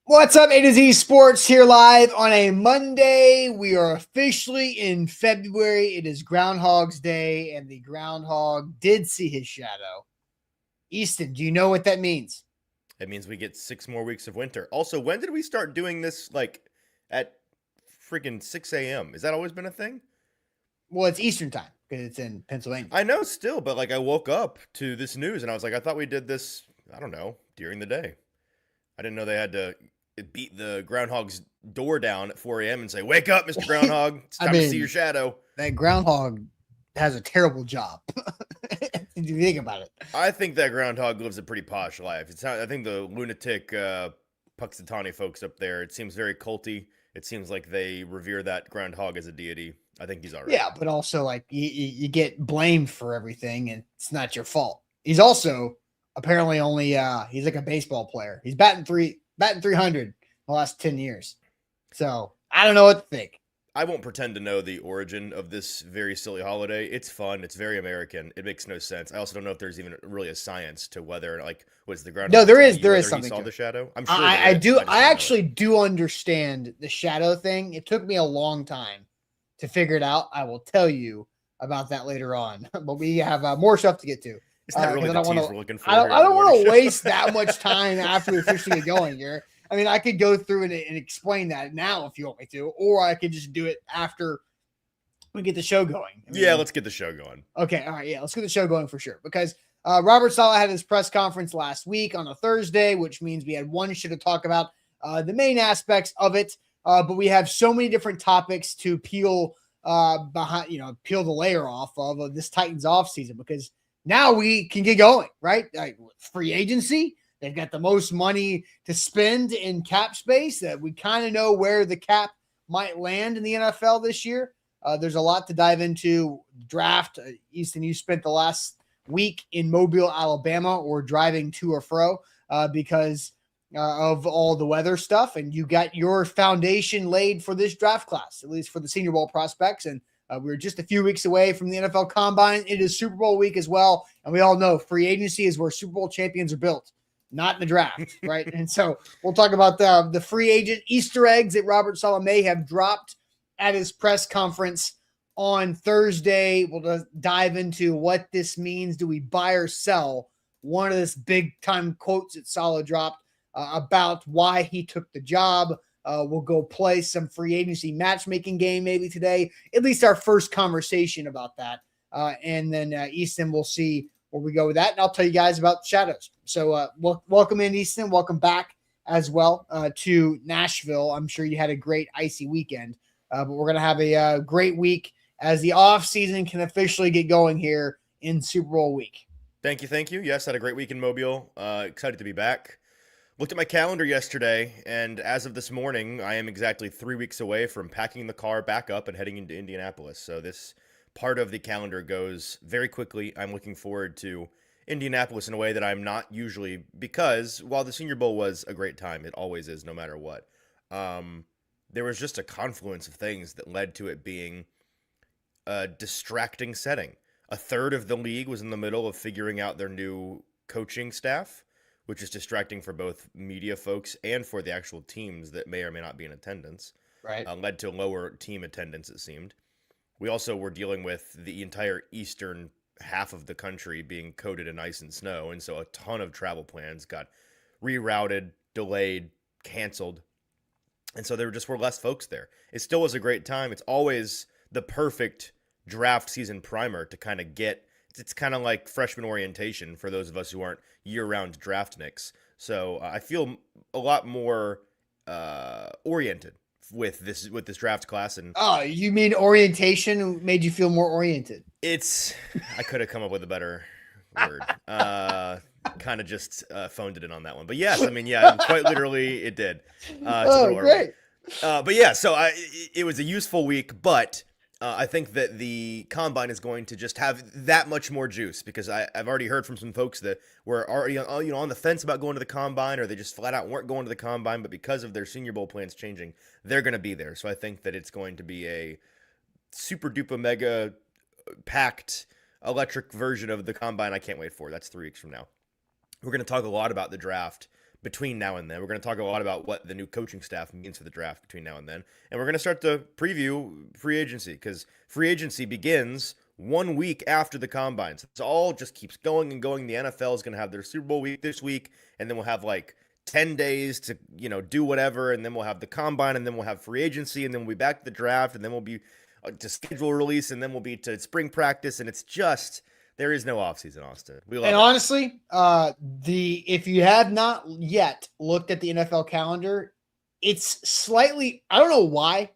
What's up, A to Z Sports here live on a Monday. We are officially in February. It is Groundhog's Day, and the Groundhog did see his shadow. Easton, do you know what that means? It means we get 6 more weeks of winter. Also, when did we start doing this, at freaking 6 a.m.? Has that always been a thing? Well, it's Eastern time because it's in Pennsylvania. I know still, but I woke up to this news and I was like, I thought we did this, I don't know, during the day. I didn't know they had to beat the groundhog's door down at 4 a.m. and say, "Wake up, Mr. Groundhog. It's time to see your shadow." That Groundhog has a terrible job. If you think about it. I think that groundhog lives a pretty posh life. I think the lunatic Puxatawny folks up there, it seems very culty. It seems like they revere that groundhog as a deity. I think he's all right. Yeah, but also you get blamed for everything, and it's not your fault. He's also apparently only he's like a baseball player. He's batting 300 the last 10 years. So I don't know what to think. I won't pretend to know the origin of this very silly holiday. It's fun. It's very American. It makes no sense. I also don't know if there's even really a science to whether was the ground. No, there is something. He saw the shadow. I'm sure. I do. I actually do understand the shadow thing. It took me a long time to figure it out. I will tell you about that later on. But we have more stuff to get to. Isn't that really the tease we're looking for? I don't want to waste that much time after we officially get going here. I mean, I could go through and explain that now if you want me to, or I could just do it after we get the show going. Yeah, let's get the show going. Okay, all right, yeah, let's get the show going for sure. Because Robert Saleh had his press conference last week on a Thursday, which means we had one show to talk about the main aspects of it. But we have so many different topics to peel peel the layer off of this Titans offseason, because now we can get going, right? Like free agency. They've got the most money to spend in cap space. We kind of know where the cap might land in the NFL this year. There's a lot to dive into. Draft. Easton, you spent the last week in Mobile, Alabama, or driving to or fro because of all the weather stuff. And you got your foundation laid for this draft class, at least for the Senior Bowl prospects. And we're just a few weeks away from the NFL Combine. It is Super Bowl week as well. And we all know free agency is where Super Bowl champions are built, not in the draft, right? And so we'll talk about the free agent Easter eggs that Robert Saleh may have dropped at his press conference on Thursday. We'll dive into what this means. Do we buy or sell? One of this big-time quotes that Saleh dropped about why he took the job. We'll go play some free agency matchmaking game maybe today, at least our first conversation about that. And then Easton, we'll see where we go with that, and I'll tell you guys about shadows. So welcome in, Easton. Welcome back as well to Nashville. I'm sure you had a great icy weekend, but we're going to have a great week as the offseason can officially get going here in Super Bowl week. Thank you. Yes, had a great week in Mobile. Excited to be back. Looked at my calendar yesterday, and as of this morning, I am exactly 3 weeks away from packing the car back up and heading into Indianapolis. So this part of the calendar goes very quickly. I'm looking forward to Indianapolis in a way that I'm not usually, because while the Senior Bowl was a great time, it always is no matter what, there was just a confluence of things that led to it being a distracting setting. A third of the league was in the middle of figuring out their new coaching staff, which is distracting for both media folks and for the actual teams that may or may not be in attendance. Right. Led to lower team attendance, it seemed. We also were dealing with the entire eastern half of the country being coated in ice and snow, and so a ton of travel plans got rerouted, delayed, canceled, and so there just were less folks there. It still was a great time. It's always the perfect draft season primer to kind of get. It's kind of like freshman orientation for those of us who aren't year-round draftniks. So I feel a lot more oriented with this draft class. And oh, you mean orientation made you feel more oriented? I could have come up with a better word. Kind of just phoned it in on that one. But yes, I mean, yeah, quite literally it did. Great. But yeah, so it was a useful week, but I think that the Combine is going to just have that much more juice, because I've already heard from some folks that were already on the fence about going to the Combine, or they just flat out weren't going to the Combine, but because of their Senior Bowl plans changing, they're going to be there. So I think that it's going to be a super duper mega packed electric version of the Combine I can't wait for. That's 3 weeks from now. We're going to talk a lot about the draft, between now and then. We're going to talk a lot about what the new coaching staff means for the draft between now and then. And we're going to start to preview free agency because free agency begins 1 week after the combines. It all just keeps going and going. The NFL is going to have their Super Bowl week this week, and then we'll have like 10 days to, do whatever, and then we'll have the combine, and then we'll have free agency, and then we'll be back to the draft, and then we'll be to schedule release, and then we'll be to spring practice, and it's just there is no offseason, Austin. We love and it. honestly, if you have not yet looked at the NFL calendar, it's slightly, I don't know why,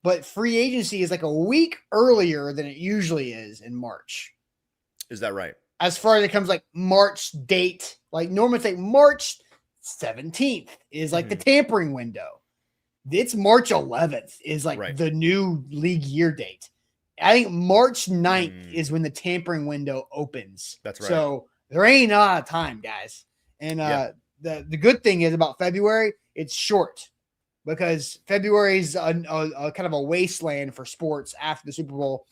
but free agency is like a week earlier than it usually is in March. Is that right? As far as it comes like March date, like normally it's like March 17th is like the tampering window. It's March 11th is like the new league year date. I think March 9th is when the tampering window opens. That's right. So there ain't a lot of time, guys. And the good thing is about February, it's short because February is a kind of a wasteland for sports after the Super Bowl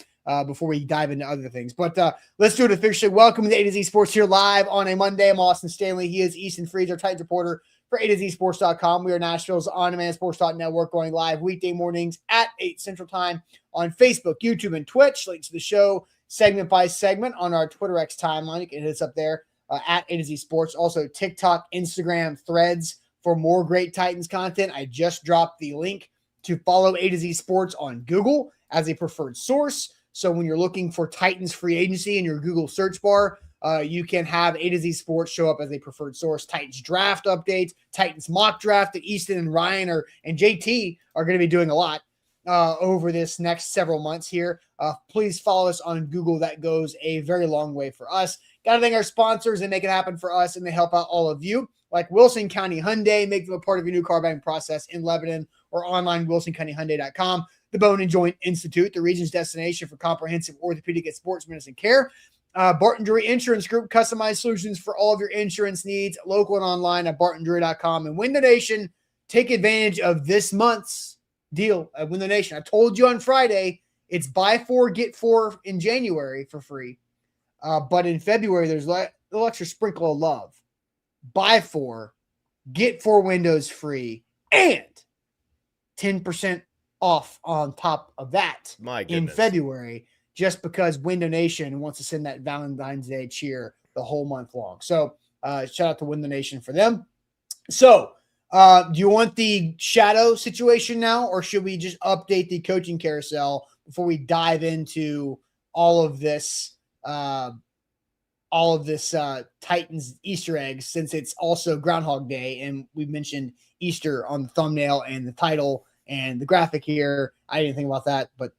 before we dive into other things. But let's do it officially. Welcome to A to Z Sports here live on a Monday. I'm Austin Stanley. He is Easton Freeze, our Titans reporter for A to Z Sports.com. We are Nashville's on-demand sports network going live weekday mornings at 8 Central Time on Facebook, YouTube, and Twitch. Links to the show segment by segment on our Twitter X timeline. You can hit us up there at A to Z Sports. Also, TikTok, Instagram, Threads for more great Titans content. I just dropped the link to follow A to Z Sports on Google as a preferred source. So when you're looking for Titans free agency in your Google search bar, you can have A to Z Sports show up as a preferred source. Titans draft updates, Titans mock draft that Easton and Ryan and JT are going to be doing a lot over this next several months here. Please follow us on Google. That goes a very long way for us. Got to thank our sponsors. They make it happen for us, and they help out all of you. Like Wilson County Hyundai, make them a part of your new car buying process in Lebanon or online, wilsoncountyhyundai.com. The Bone and Joint Institute, the region's destination for comprehensive orthopedic and sports medicine care. Barton Drury Insurance Group, customized solutions for all of your insurance needs, local and online at bartondrury.com. And Win the Nation, take advantage of this month's deal at Win the Nation. I told you on Friday, it's buy 4, get 4 in January for free. But in February, there's a little extra sprinkle of love. Buy 4, get 4 windows free, and 10% off on top of that in February, just because Window Nation wants to send that Valentine's Day cheer the whole month long. So shout out to Window Nation for them. So do you want the shadow situation now, or should we just update the coaching carousel before we dive into all of this Titans Easter eggs, since it's also Groundhog Day and we mentioned Easter on the thumbnail and the title and the graphic here? I didn't think about that, but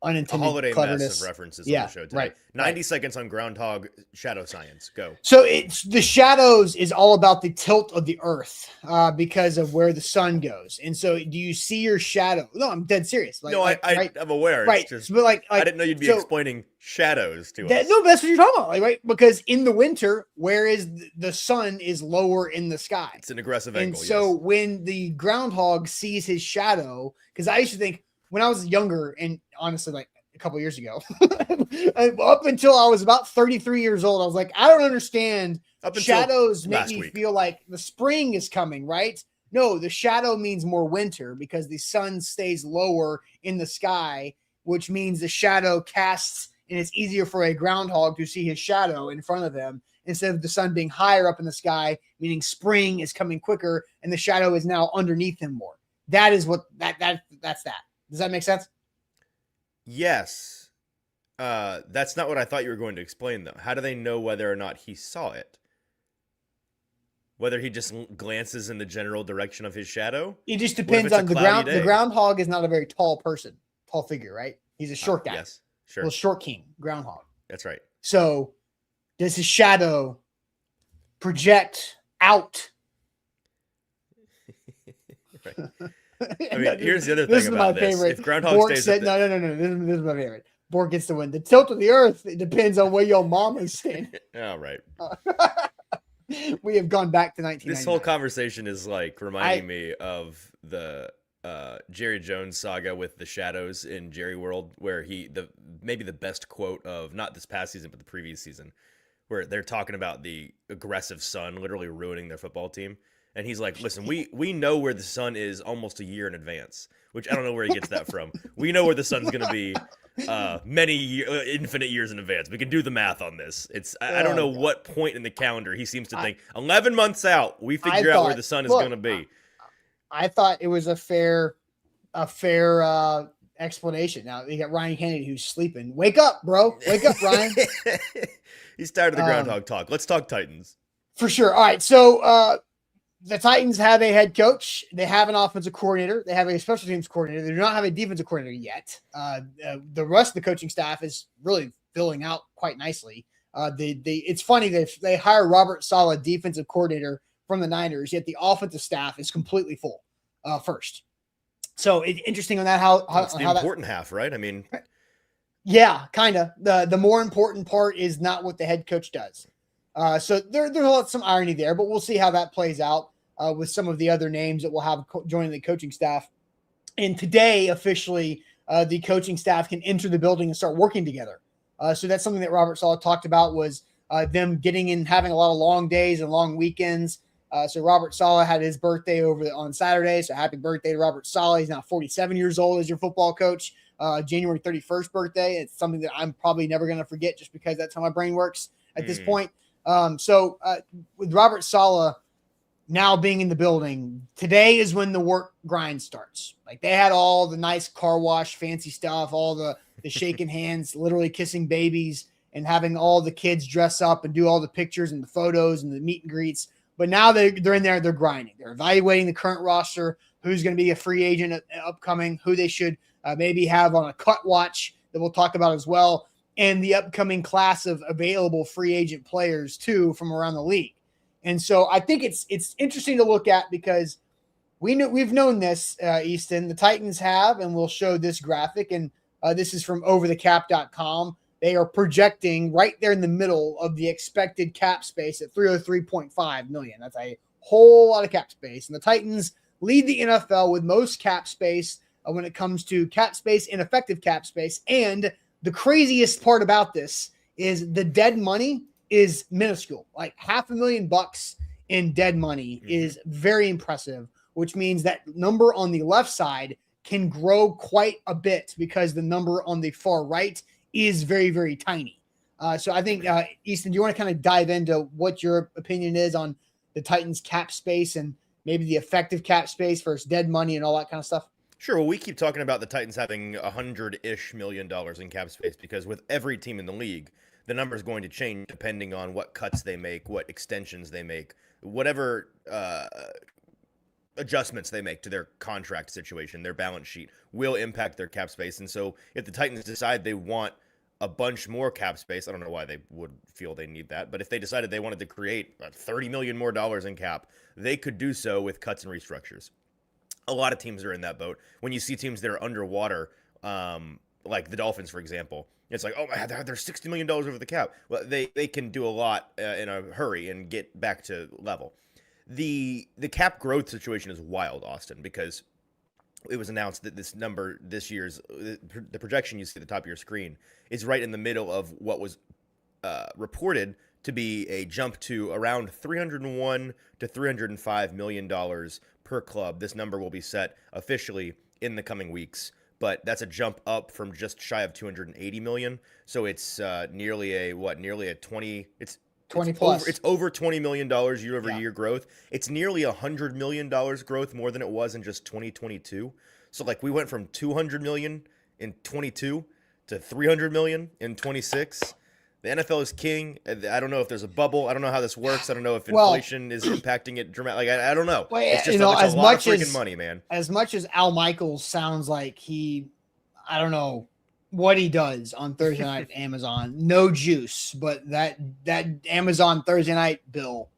unintended a holiday cleverness. Mess of references on the show today. Right. 90 seconds on Groundhog shadow science. Go. So it's the shadows is all about the tilt of the earth because of where the sun goes. And so do you see your shadow? No, I'm dead serious. I'm aware. Right. It's just, but I didn't know you'd be explaining shadows to us. No, that's what you're talking about, right? Because in the winter, whereas the sun is lower in the sky. It's an aggressive angle. And so when the groundhog sees his shadow, because I used to think when I was younger, and honestly, like a couple years ago, up until I was about 33 years old, I was like, I don't understand. Shadows make me feel like the spring is coming, right? No, the shadow means more winter because the sun stays lower in the sky, which means the shadow casts, and it's easier for a groundhog to see his shadow in front of them instead of the sun being higher up in the sky, meaning spring is coming quicker and the shadow is now underneath him more. That is what that's that. Does that make sense? Yes. That's not what I thought you were going to explain, though. How do they know whether or not he saw it? Whether he just glances in the general direction of his shadow? It just depends on the ground. The groundhog is not a very tall figure, right? He's a short guy. Yes, sure. Well, short king, groundhog. That's right. So does his shadow project out? Right. I mean, here's the other thing about this. If Groundhog Bork stays said, no. This is my favorite. Bork gets the win. The tilt of the earth, it depends on where your mama's standing. Oh, right. We have gone back to 1999. This whole conversation is like reminding me of the Jerry Jones saga with the shadows in Jerry World, where maybe the best quote of not this past season, but the previous season, where they're talking about the aggressive sun literally ruining their football team. And he's like, listen, we know where the sun is almost a year in advance, which I don't know where he gets that from. We know where the sun's going to be infinite years in advance. We can do the math on this. I don't know what point in the calendar he seems to think 11 months out, we figure out where the sun is going to be. I thought it was a fair explanation. Now you got Ryan Kennedy who's sleeping. Wake up, bro. Wake up, Ryan. He's tired of the Groundhog talk. Let's talk Titans. For sure. All right. So the Titans have a head coach. They have an offensive coordinator. They have a special teams coordinator. They do not have a defensive coordinator yet. The rest of the coaching staff is really filling out quite nicely. It's funny they hire Robert Saleh, defensive coordinator from the Niners, yet the offensive staff is completely full first. So it's interesting on that. It's the important half, right? I mean, yeah, kind of. The more important part is not what the head coach does. So there's some irony there, but we'll see how that plays out with some of the other names that we'll have joining the coaching staff. And today, officially, the coaching staff can enter the building and start working together. So that's something that Robert Saleh talked about was them getting in, having a lot of long days and long weekends. So Robert Saleh had his birthday on Saturday. So happy birthday to Robert Saleh. He's now 47 years old as your football coach. January 31st birthday. It's something that I'm probably never going to forget just because that's how my brain works at this point. So with Robert Saleh now being in the building, today is when the work grind starts. Like they had all the nice car wash, fancy stuff, all the shaking hands, literally kissing babies and having all the kids dress up and do all the pictures and the photos and the meet and greets. But now they're in there, they're grinding. They're evaluating the current roster, who's going to be a free agent upcoming, who they should maybe have on a cut watch that we'll talk about as well, and the upcoming class of available free agent players too from around the league. And so I think it's interesting to look at because we've known this, Easton. The Titans have, and we'll show this graphic, and this is from overthecap.com. They are projecting right there in the middle of the expected cap space at $303.5 million. That's a whole lot of cap space. And the Titans lead the NFL with most cap space when it comes to cap space and effective cap space. And the craziest part about this is the dead money is minuscule. Like $500,000 in dead money is very impressive, which means that number on the left side can grow quite a bit because the number on the far right is very, very tiny. So I think, Easton, do you want to kind of dive into what your opinion is on the Titans cap space and maybe the effective cap space versus dead money and all that kind of stuff? Sure. Well, we keep talking about the Titans having $100-ish million in cap space because with every team in the league, the number is going to change depending on what cuts they make, what extensions they make, whatever adjustments they make to their contract situation, their balance sheet will impact their cap space. And so if the Titans decide they want a bunch more cap space, I don't know why they would feel they need that, but if they decided they wanted to create $30 million more in cap, they could do so with cuts and restructures. A lot of teams are in that boat. When you see teams that are underwater, like the Dolphins, for example, it's like, oh, they're $60 million over the cap. Well, they can do a lot in a hurry and get back to level. The cap growth situation is wild, Austin, because it was announced that this number this year's, the projection you see at the top of your screen is right in the middle of what was reported to be a jump to around $301 to $305 million per club. This number will be set officially in the coming weeks, but that's a jump up from just shy of $280 million. So it's nearly a 20 plus. It's over $20 million year over year growth. It's nearly $100 million growth more than it was in just 2022. So like we went from 200 million in 22 to 300 million in 26. The NFL is king. I don't know if there's a bubble. I don't know how this works. I don't know if inflation is impacting it dramatically. Like, I don't know. Well, it's just it's a lot of freaking money, man. As much as Al Michaels sounds like I don't know what he does on Thursday night at Amazon. No juice, but that Amazon Thursday night bill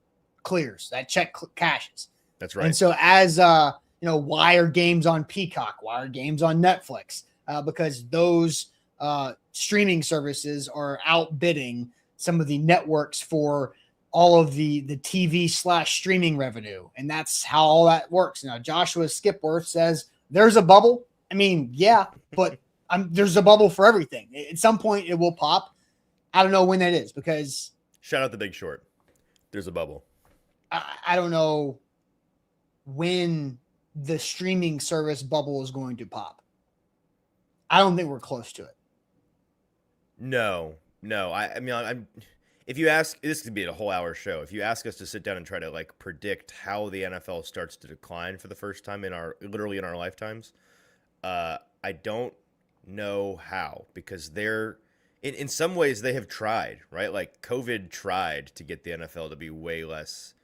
clears. That check cashes. That's right. And so as why are games on Peacock? Why are games on Netflix? Because those streaming services are outbidding some of the networks for all of the TV/streaming revenue. And that's how all that works. Now, Joshua Skipworth says there's a bubble. I mean, yeah, but there's a bubble for everything. At some point it will pop. I don't know when that is because Shout out The Big Short. There's a bubble. I don't know when the streaming service bubble is going to pop. I don't think we're close to it. No. I mean, I'm. If you ask, this could be a whole hour show. If you ask us to sit down and try to like predict how the NFL starts to decline for the first time literally in our lifetimes, I don't know how, because they're in some ways they have tried, right? Like COVID tried to get the NFL to be way less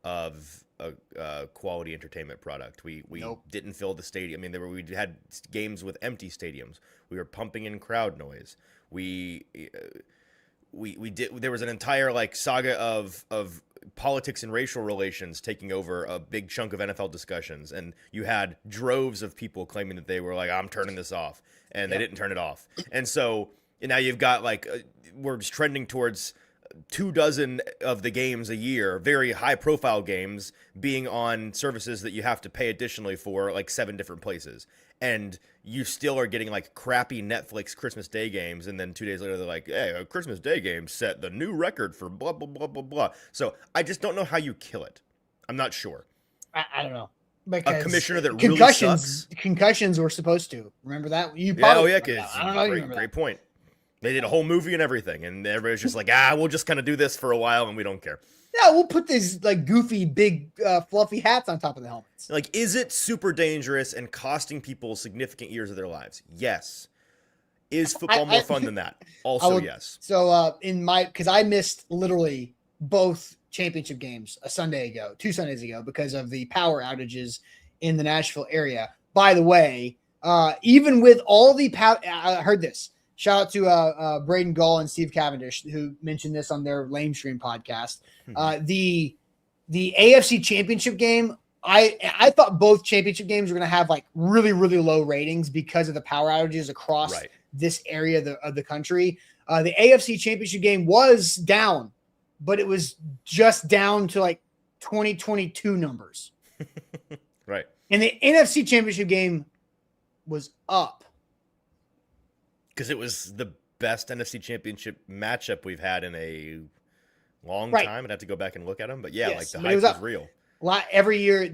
of a quality entertainment product. We Nope. didn't fill the stadium. I mean, we had games with empty stadiums. We were pumping in crowd noise. We did. There was an entire like saga of politics and racial relations taking over a big chunk of NFL discussions, and you had droves of people claiming that they were like, "I'm turning this off," and they didn't turn it off. And so now you've got like we're just trending towards 24 of the games a year, very high profile games, being on services that you have to pay additionally for, like 7 different places. And you still are getting like crappy Netflix Christmas Day games, and then 2 days later they're like, "Hey, a Christmas Day game set the new record for blah blah blah blah blah." So I just don't know how you kill it. I'm not sure. I don't know. Because a commissioner that really sucks. Concussions were supposed to. Remember that? You Yeah, probably I don't know. Great point. They did a whole movie and everything, and everybody's just like, we'll just kind of do this for a while, and we don't care. Yeah, we'll put these like goofy, big, fluffy hats on top of the helmets. Like, is it super dangerous and costing people significant years of their lives? Yes. Is football more fun than that? Also, yes. So because I missed literally both championship games 2 Sundays ago, because of the power outages in the Nashville area. By the way, even with all the power, I heard this. Shout out to Braden Gall and Steve Cavendish, who mentioned this on their Lame Stream podcast. The AFC Championship game, I thought both championship games were going to have like really, really low ratings because of the power outages across this area of the country. The AFC Championship game was down, but it was just down to like 2022 numbers. Right. And the NFC Championship game was up. Because it was the best NFC Championship matchup we've had in a long time. I'd have to go back and look at them. But yeah, like the hype was real. Every year,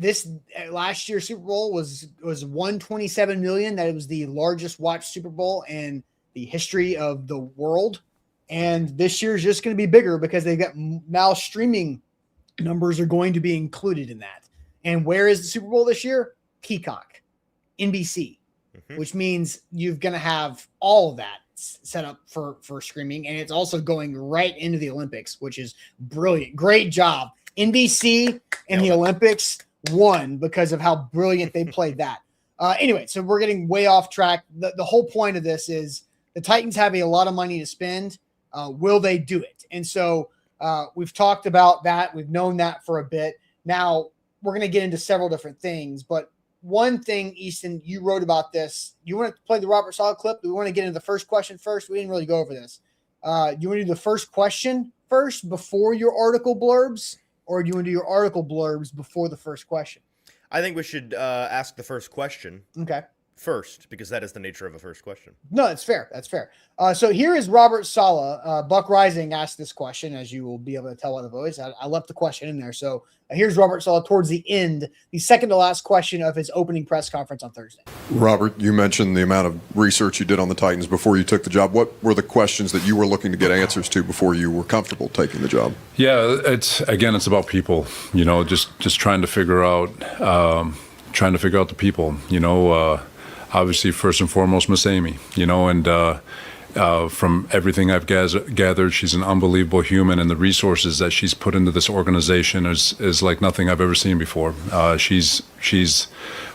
last year's Super Bowl was 127 million. That was the largest watched Super Bowl in the history of the world. And this year is just going to be bigger because they've got now streaming numbers are going to be included in that. And where is the Super Bowl this year? Peacock, NBC. Which means you're going to have all of that set up for streaming. And it's also going right into the Olympics, which is brilliant. Great job. NBC and the Olympics won because of how brilliant they played that. Anyway, so we're getting way off track. The whole point of this is the Titans have a lot of money to spend. Will they do it? And so we've talked about that. We've known that for a bit. Now we're going to get into several different things, but one thing, Easton, you wrote about this. You want to play the Robert Saleh clip? Do we want to get into the first question first? We didn't really go over this. Do you want to do the first question first before your article blurbs, or do you want to do your article blurbs before the first question? I think we should ask the first question. Okay. First, because that is the nature of a first question. No, that's fair. That's fair. So here is Robert Saleh. Buck Rising asked this question, as you will be able to tell by the voice. I left the question in there. So here's Robert Saleh towards the end, the second to last question of his opening press conference on Thursday. Robert, you mentioned the amount of research you did on the Titans before you took the job. What were the questions that you were looking to get answers to before you were comfortable taking the job? Yeah, it's about people. Just trying to figure out the people. Obviously, first and foremost, Miss Amy, and from everything I've gathered, she's an unbelievable human, and the resources that she's put into this organization is like nothing I've ever seen before. She's,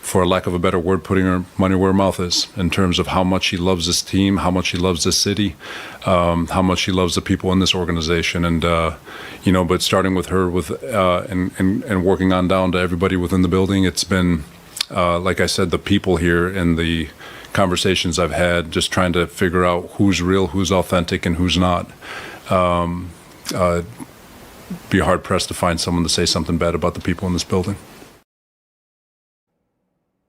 for lack of a better word, putting her money where her mouth is in terms of how much she loves this team, how much she loves this city, how much she loves the people in this organization, and but starting with her and working on down to everybody within the building, it's been. Like I said, the people here and the conversations I've had, just trying to figure out who's real, who's authentic, and who's not. Be hard-pressed to find someone to say something bad about the people in this building.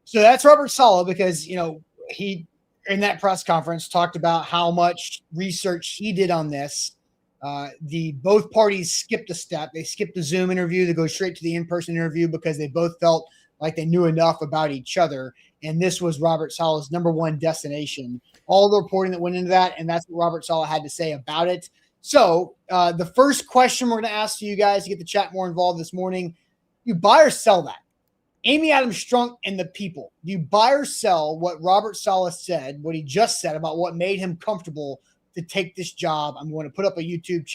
So that's Robert Saleh, because, he, in that press conference, talked about how much research he did on this The both parties skipped a step. They skipped the Zoom interview to go straight to the in-person interview because they both felt like they knew enough about each other. And this was Robert Saleh's number one destination. All the reporting that went into that, and that's what Robert Saleh had to say about it. So the first question we're going to ask you guys to get the chat more involved this morning, you buy or sell that? Amy Adams Strunk and the people. Do you buy or sell what Robert Saleh said, what he just said about what made him comfortable to take this job? I'm going to put up a YouTube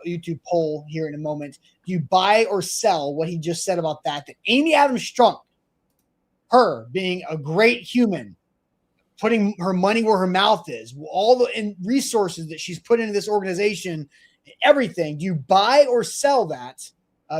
YouTube poll here in a moment. Do you buy or sell what he just said about that? That Amy Adams Strunk, her being a great human, putting her money where her mouth is, all the resources that she's put into this organization, everything. Do you buy or sell that?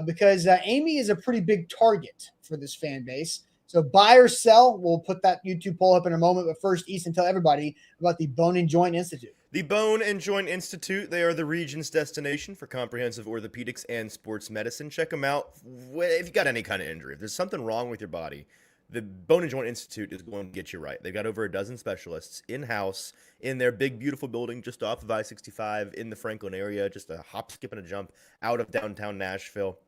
Because Amy is a pretty big target for this fan base. So buy or sell, we'll put that YouTube poll up in a moment. But first, Easton, tell everybody about the Bone and Joint Institute. The Bone and Joint Institute, they are the region's destination for comprehensive orthopedics and sports medicine. Check them out if you got any kind of injury. If there's something wrong with your body, the Bone and Joint Institute is going to get you right. They've got over a dozen specialists in-house in their big, beautiful building just off of I-65 in the Franklin area, just a hop, skip, and a jump out of downtown Nashville.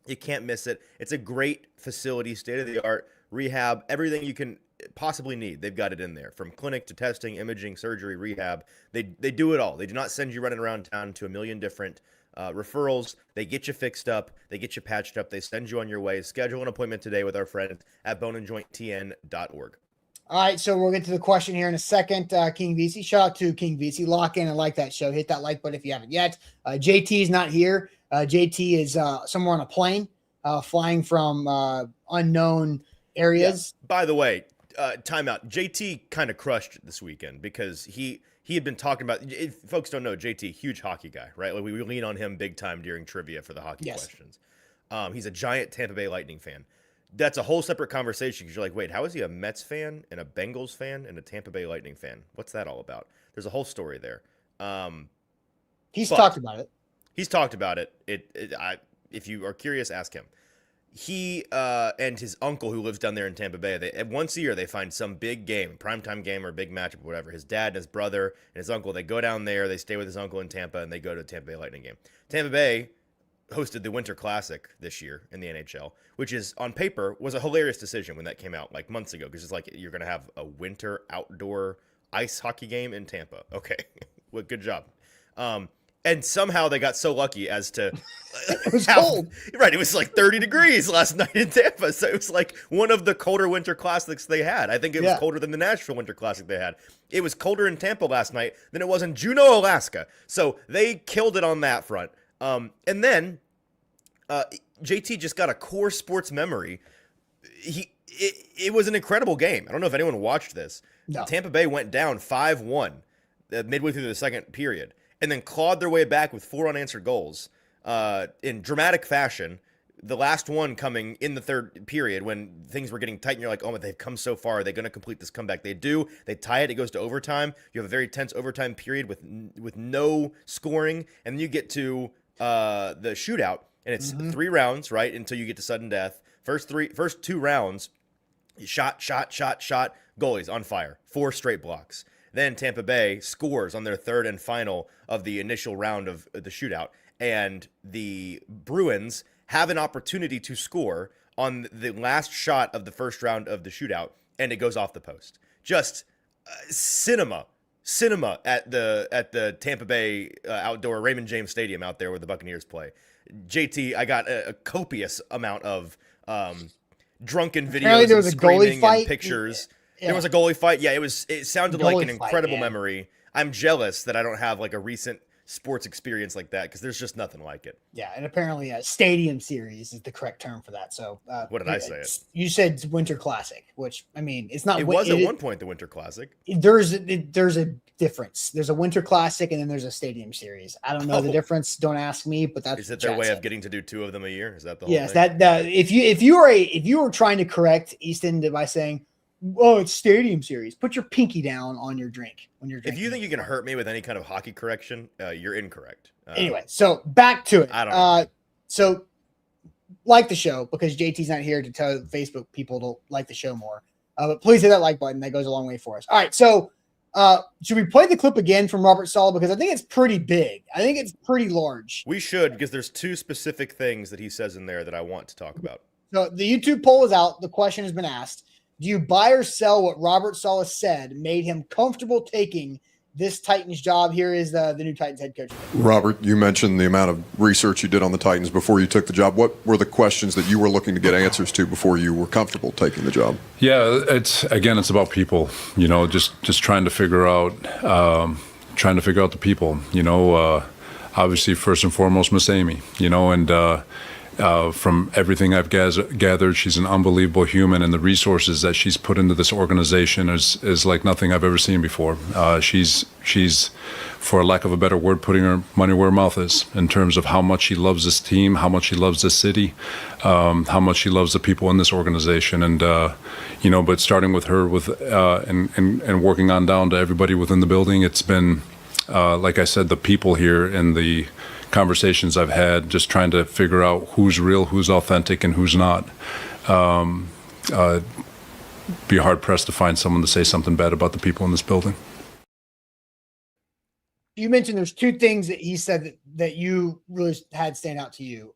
You can't miss it. It's a great facility, state-of-the-art, rehab, everything you can possibly need. They've got it in there, from clinic to testing, imaging, surgery, rehab. They do it all. They do not send you running around town to a million different referrals. They get you fixed up. They get you patched up. They send you on your way. Schedule an appointment today with our friends at boneandjointtn.org. All right, so we'll get to the question here in a second. King VC, shout out to King VC. Lock in and like that show. Hit that like button if you haven't yet. JT is not here. JT is somewhere on a plane, flying from unknown areas. Yeah. By the way, timeout. JT kind of crushed it this weekend because he had been talking about. If folks don't know, JT, huge hockey guy, right? Like we lean on him big time during trivia for the hockey questions. He's a giant Tampa Bay Lightning fan. That's a whole separate conversation because you're like, wait, how is he a Mets fan and a Bengals fan and a Tampa Bay Lightning fan? What's that all about? There's a whole story there. He's talked about it. He's talked about it. If you are curious, ask him. He and his uncle, who lives down there in Tampa Bay, once a year they find some big game, primetime game or big matchup or whatever. His dad and his brother and his uncle, they go down there, they stay with his uncle in Tampa, and they go to a Tampa Bay Lightning game. Tampa Bay hosted the Winter Classic this year in the NHL, which is, on paper, was a hilarious decision when that came out like months ago, because it's like you're going to have a winter outdoor ice hockey game in Tampa. Okay, well, good job. And somehow they got so lucky as to it was cold. Right, it was like 30 degrees last night in Tampa, so it was like one of the colder Winter Classics they had. I think it was colder than the Nashville Winter Classic they had. It was colder in Tampa last night than it was in Juneau, Alaska. So they killed it on that front. And then JT just got a core sports memory. It was an incredible game. I don't know if anyone watched this. No. Tampa Bay went down 5-1 midway through the second period, and then clawed their way back with 4 unanswered goals in dramatic fashion. The last one coming in the third period when things were getting tight, and you're like, oh, but they've come so far. Are they going to complete this comeback? They do. They tie it. It goes to overtime. You have a very tense overtime period with no scoring, and then you get to the shootout, and it's 3 rounds, right, until you get to sudden death. First 2 rounds, shot, goalies on fire, 4 straight blocks. Then Tampa Bay scores on their third and final of the initial round of the shootout, and the Bruins have an opportunity to score on the last shot of the first round of the shootout, and it goes off the post. Just cinema at the Tampa Bay outdoor Raymond James Stadium out there where the Buccaneers play. JT, I got a copious amount of drunken videos and screaming and pictures. Yeah. There was a goalie fight. Yeah, it sounded like an incredible memory. I'm jealous that I don't have like a recent sports experience like that because there's just nothing like it. Yeah, and apparently Stadium Series is the correct term for that. So what did I say? You said Winter Classic, which, I mean, it's not. It was at one point the Winter Classic. There's a difference. There's a Winter Classic and then there's a Stadium Series. I don't know the difference. Don't ask me, but that's. Is it their way of getting to do 2 of them a year? Is that the whole yes, thing? If you were trying to correct Easton by saying, oh, it's Stadium Series, put your pinky down on your drink when you're drinking. If you think you can hurt me with any kind of hockey correction, you're incorrect. Anyway, so back to it. I don't know. So like the show, because JT's not here to tell Facebook people to like the show more. But please hit that like button. That goes a long way for us. All right. So Should we play the clip again from Robert Saleh? Because I think it's pretty big. I think it's pretty large. We should, because there's two specific things that he says in there that I want to talk about. So the YouTube poll is out. The question has been asked. Do you buy or sell what Robert Saleh said made him comfortable taking this Titans job? Here is the new Titans head coach. Robert, you mentioned the amount of research you did on the Titans before you took the job. What were the questions that you were looking to get answers to before you were comfortable taking the job? Yeah, it's about people. Just trying to figure out the people. Obviously first and foremost, Miss Amy. From everything I've gathered, she's an unbelievable human, and the resources that she's put into this organization is like nothing I've ever seen before. She's, for lack of a better word, putting her money where her mouth is in terms of how much she loves this team, how much she loves this city, how much she loves the people in this organization, and but starting with her, and working on down to everybody within the building, it's been, like I said, the people here and the conversations I've had, just trying to figure out who's real, who's authentic, and who's not. Be hard pressed to find someone to say something bad about the people in this building. You mentioned there's two things that he said that you really had stand out to you.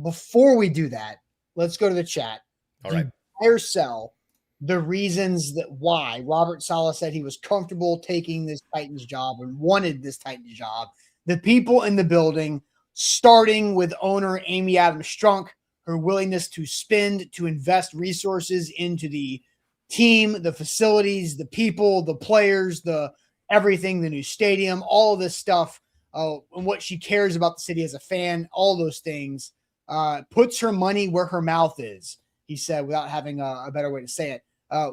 Before we do that, let's go to the chat. All right. Buy or sell the reasons that why Robert Saleh said he was comfortable taking this Titans job and wanted this Titans job. The people in the building, starting with owner Amy Adams Strunk, her willingness to spend, to invest resources into the team, the facilities, the people, the players, the everything, the new stadium, all of this stuff, and what she cares about the city as a fan, all those things, puts her money where her mouth is, he said, without having a better way to say it.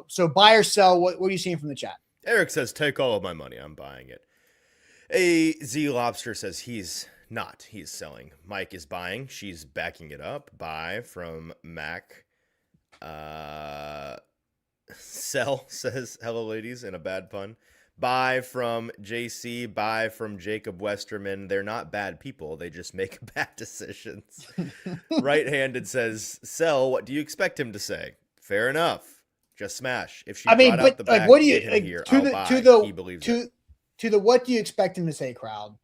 So buy or sell, what are you seeing from the chat? Eric says, take all of my money. I'm buying it. A Z Lobster says he's not. He's selling. Mike is buying. She's backing it up. Buy from Mac. Sell says, hello, ladies, in a bad pun. Buy from JC. Buy from Jacob Westerman. They're not bad people. They just make bad decisions. Right-handed says, sell. What do you expect him to say? Fair enough. Just smash. If she brought out the back, what do you here, to I'll the buy. to the He believes to it. To the what do you expect him to say crowd?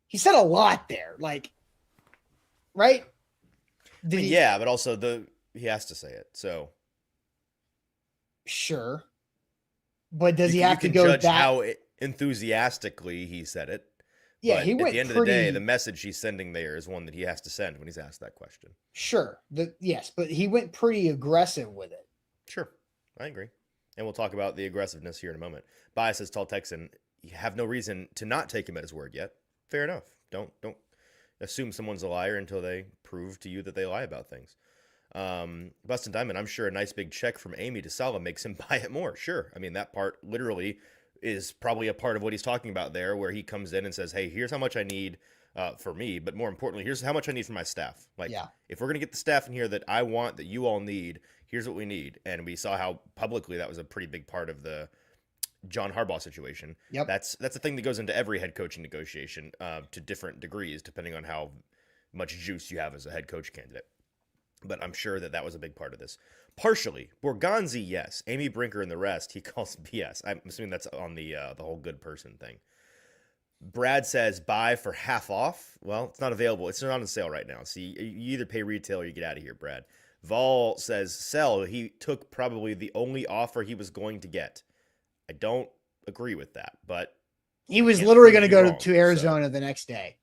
He said a lot there, right? Yeah, but also he has to say it. So sure, but does he you have to can go judge that? how enthusiastically he said it. Yeah, but he went at the end pretty, of the day, the message he's sending there is one that he has to send when he's asked that question. Sure, yes, but he went pretty aggressive with it. Sure, I agree, and we'll talk about the aggressiveness here in a moment. Bias says, Tall Texan, you have no reason to not take him at his word yet. Fair enough. Don't assume someone's a liar until they prove to you that they lie about things. Bustin' Diamond, I'm sure a nice big check from Amy to Saleh makes him buy it more. Sure. I mean, that part literally is probably a part of what he's talking about there, where he comes in and says, hey, here's how much I need for me, but more importantly, here's how much I need for my staff. If we're going to get the staff in here that I want, that you all need, here's what we need. And we saw how publicly that was a pretty big part of the John Harbaugh situation. Yep. That's a thing that goes into every head coaching negotiation to different degrees, depending on how much juice you have as a head coach candidate. But I'm sure that was a big part of this. Partially. Borgonzi, yes. Amy Brinker and the rest, he calls BS. I'm assuming that's on the whole good person thing. Brad says buy for half off. Well, it's not available. It's not on sale right now. So you either pay retail or you get out of here, Brad. Vol says sell. He took probably the only offer he was going to get. I don't agree with that, but he was literally going to go wrong, to Arizona the next day.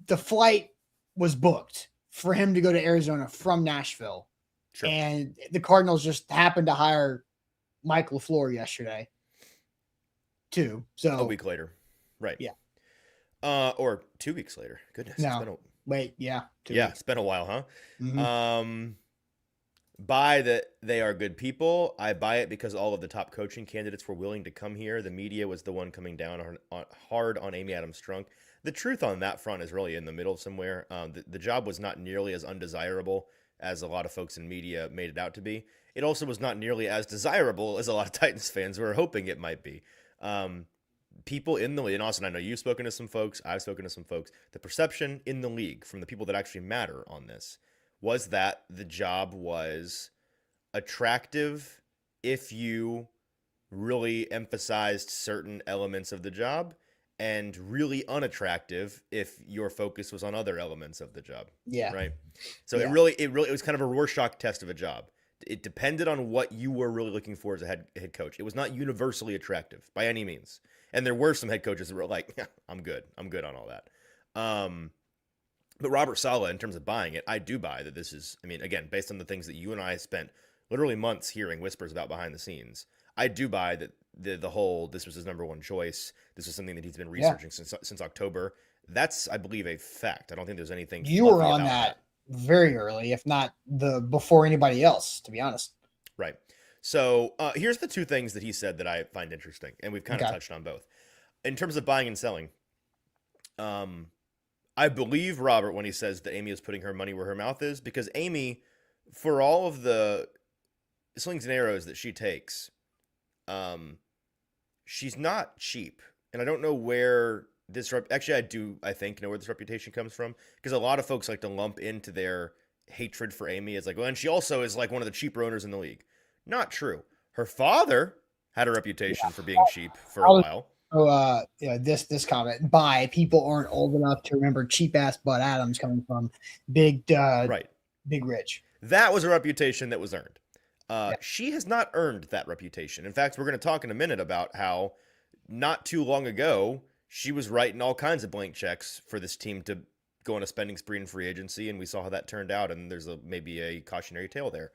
The flight was booked for him to go to Arizona from Nashville. Sure. And the Cardinals just happened to hire Mike LaFleur yesterday too. So a week later. Right. Yeah. Or 2 weeks later. Goodness. No. Wait, yeah. 2 weeks. It's been a while, huh? Mm-hmm. Buy that they are good people. I buy it because all of the top coaching candidates were willing to come here. The media was the one coming down hard on Amy Adams Strunk. The truth on that front is really in the middle somewhere. The job was not nearly as undesirable as a lot of folks in media made it out to be. It also was not nearly as desirable as a lot of Titans fans were hoping it might be. People in the league, and Austin, I know you've spoken to some folks, I've spoken to some folks, the perception in the league from the people that actually matter on this was that the job was attractive if you really emphasized certain elements of the job, and really unattractive if your focus was on other elements of the job. Yeah. Right. So Yeah. it was kind of a Rorschach test of a job. It depended on what you were really looking for as a head coach. It was not universally attractive by any means. And there were some head coaches that were like, yeah, I'm good on all that. But Robert Saleh, in terms of buying it, I do buy that this is, I mean, again, based on the things that you and I spent literally months hearing whispers about behind the scenes, I do buy that the whole, this was his number one choice. This is something that he's been researching since October. That's, I believe, a fact. I don't think there's anything. You were on that very early, if not before anybody else, to be honest. Right. So here's the two things that he said that I find interesting, and we've kind of touched on both. In terms of buying and selling, I believe Robert when he says that Amy is putting her money where her mouth is, because Amy, for all of the slings and arrows that she takes, she's not cheap. And I don't know where this actually I think know where this reputation comes from, because a lot of folks like to lump into their hatred for Amy as like, well, and she also is like one of the cheaper owners in the league. Not true. Her father had a reputation for being cheap for a while. Oh, this comment by people aren't old enough to remember cheap ass Bud Adams coming from Big Rich. That was a reputation that was earned. She has not earned that reputation. In fact, we're going to talk in a minute about how not too long ago she was writing all kinds of blank checks for this team to go on a spending spree in free agency, and we saw how that turned out. And there's maybe a cautionary tale there.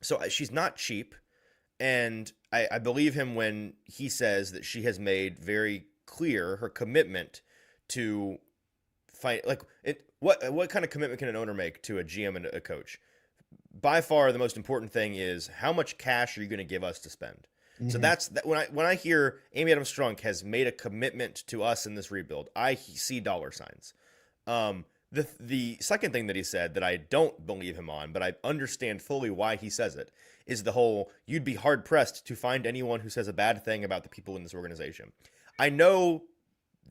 So she's not cheap. And I believe him when he says that she has made very clear her commitment to find, like, what kind of commitment can an owner make to a GM and a coach? By far, the most important thing is how much cash are you going to give us to spend? Mm-hmm. So that's when I hear Amy Adams Strunk has made a commitment to us in this rebuild, I see dollar signs. The second thing that he said that I don't believe him on, but I understand fully why he says it, is the whole, you'd be hard pressed to find anyone who says a bad thing about the people in this organization. I know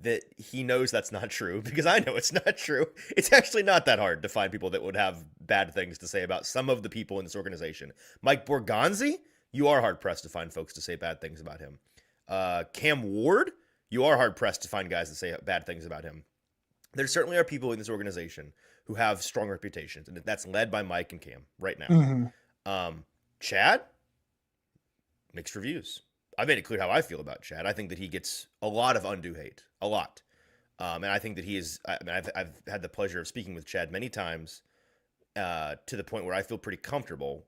that he knows that's not true, because I know it's not true. It's actually not that hard to find people that would have bad things to say about some of the people in this organization. Mike Borgonzi, you are hard pressed to find folks to say bad things about him. Cam Ward, you are hard pressed to find guys that say bad things about him. There certainly are people in this organization who have strong reputations, and that's led by Mike and Cam right now. Mm-hmm. Chad, mixed reviews. I've made it clear how I feel about Chad. I think that he gets a lot of undue hate, a lot. And I think that he is, I've had the pleasure of speaking with Chad many times to the point where I feel pretty comfortable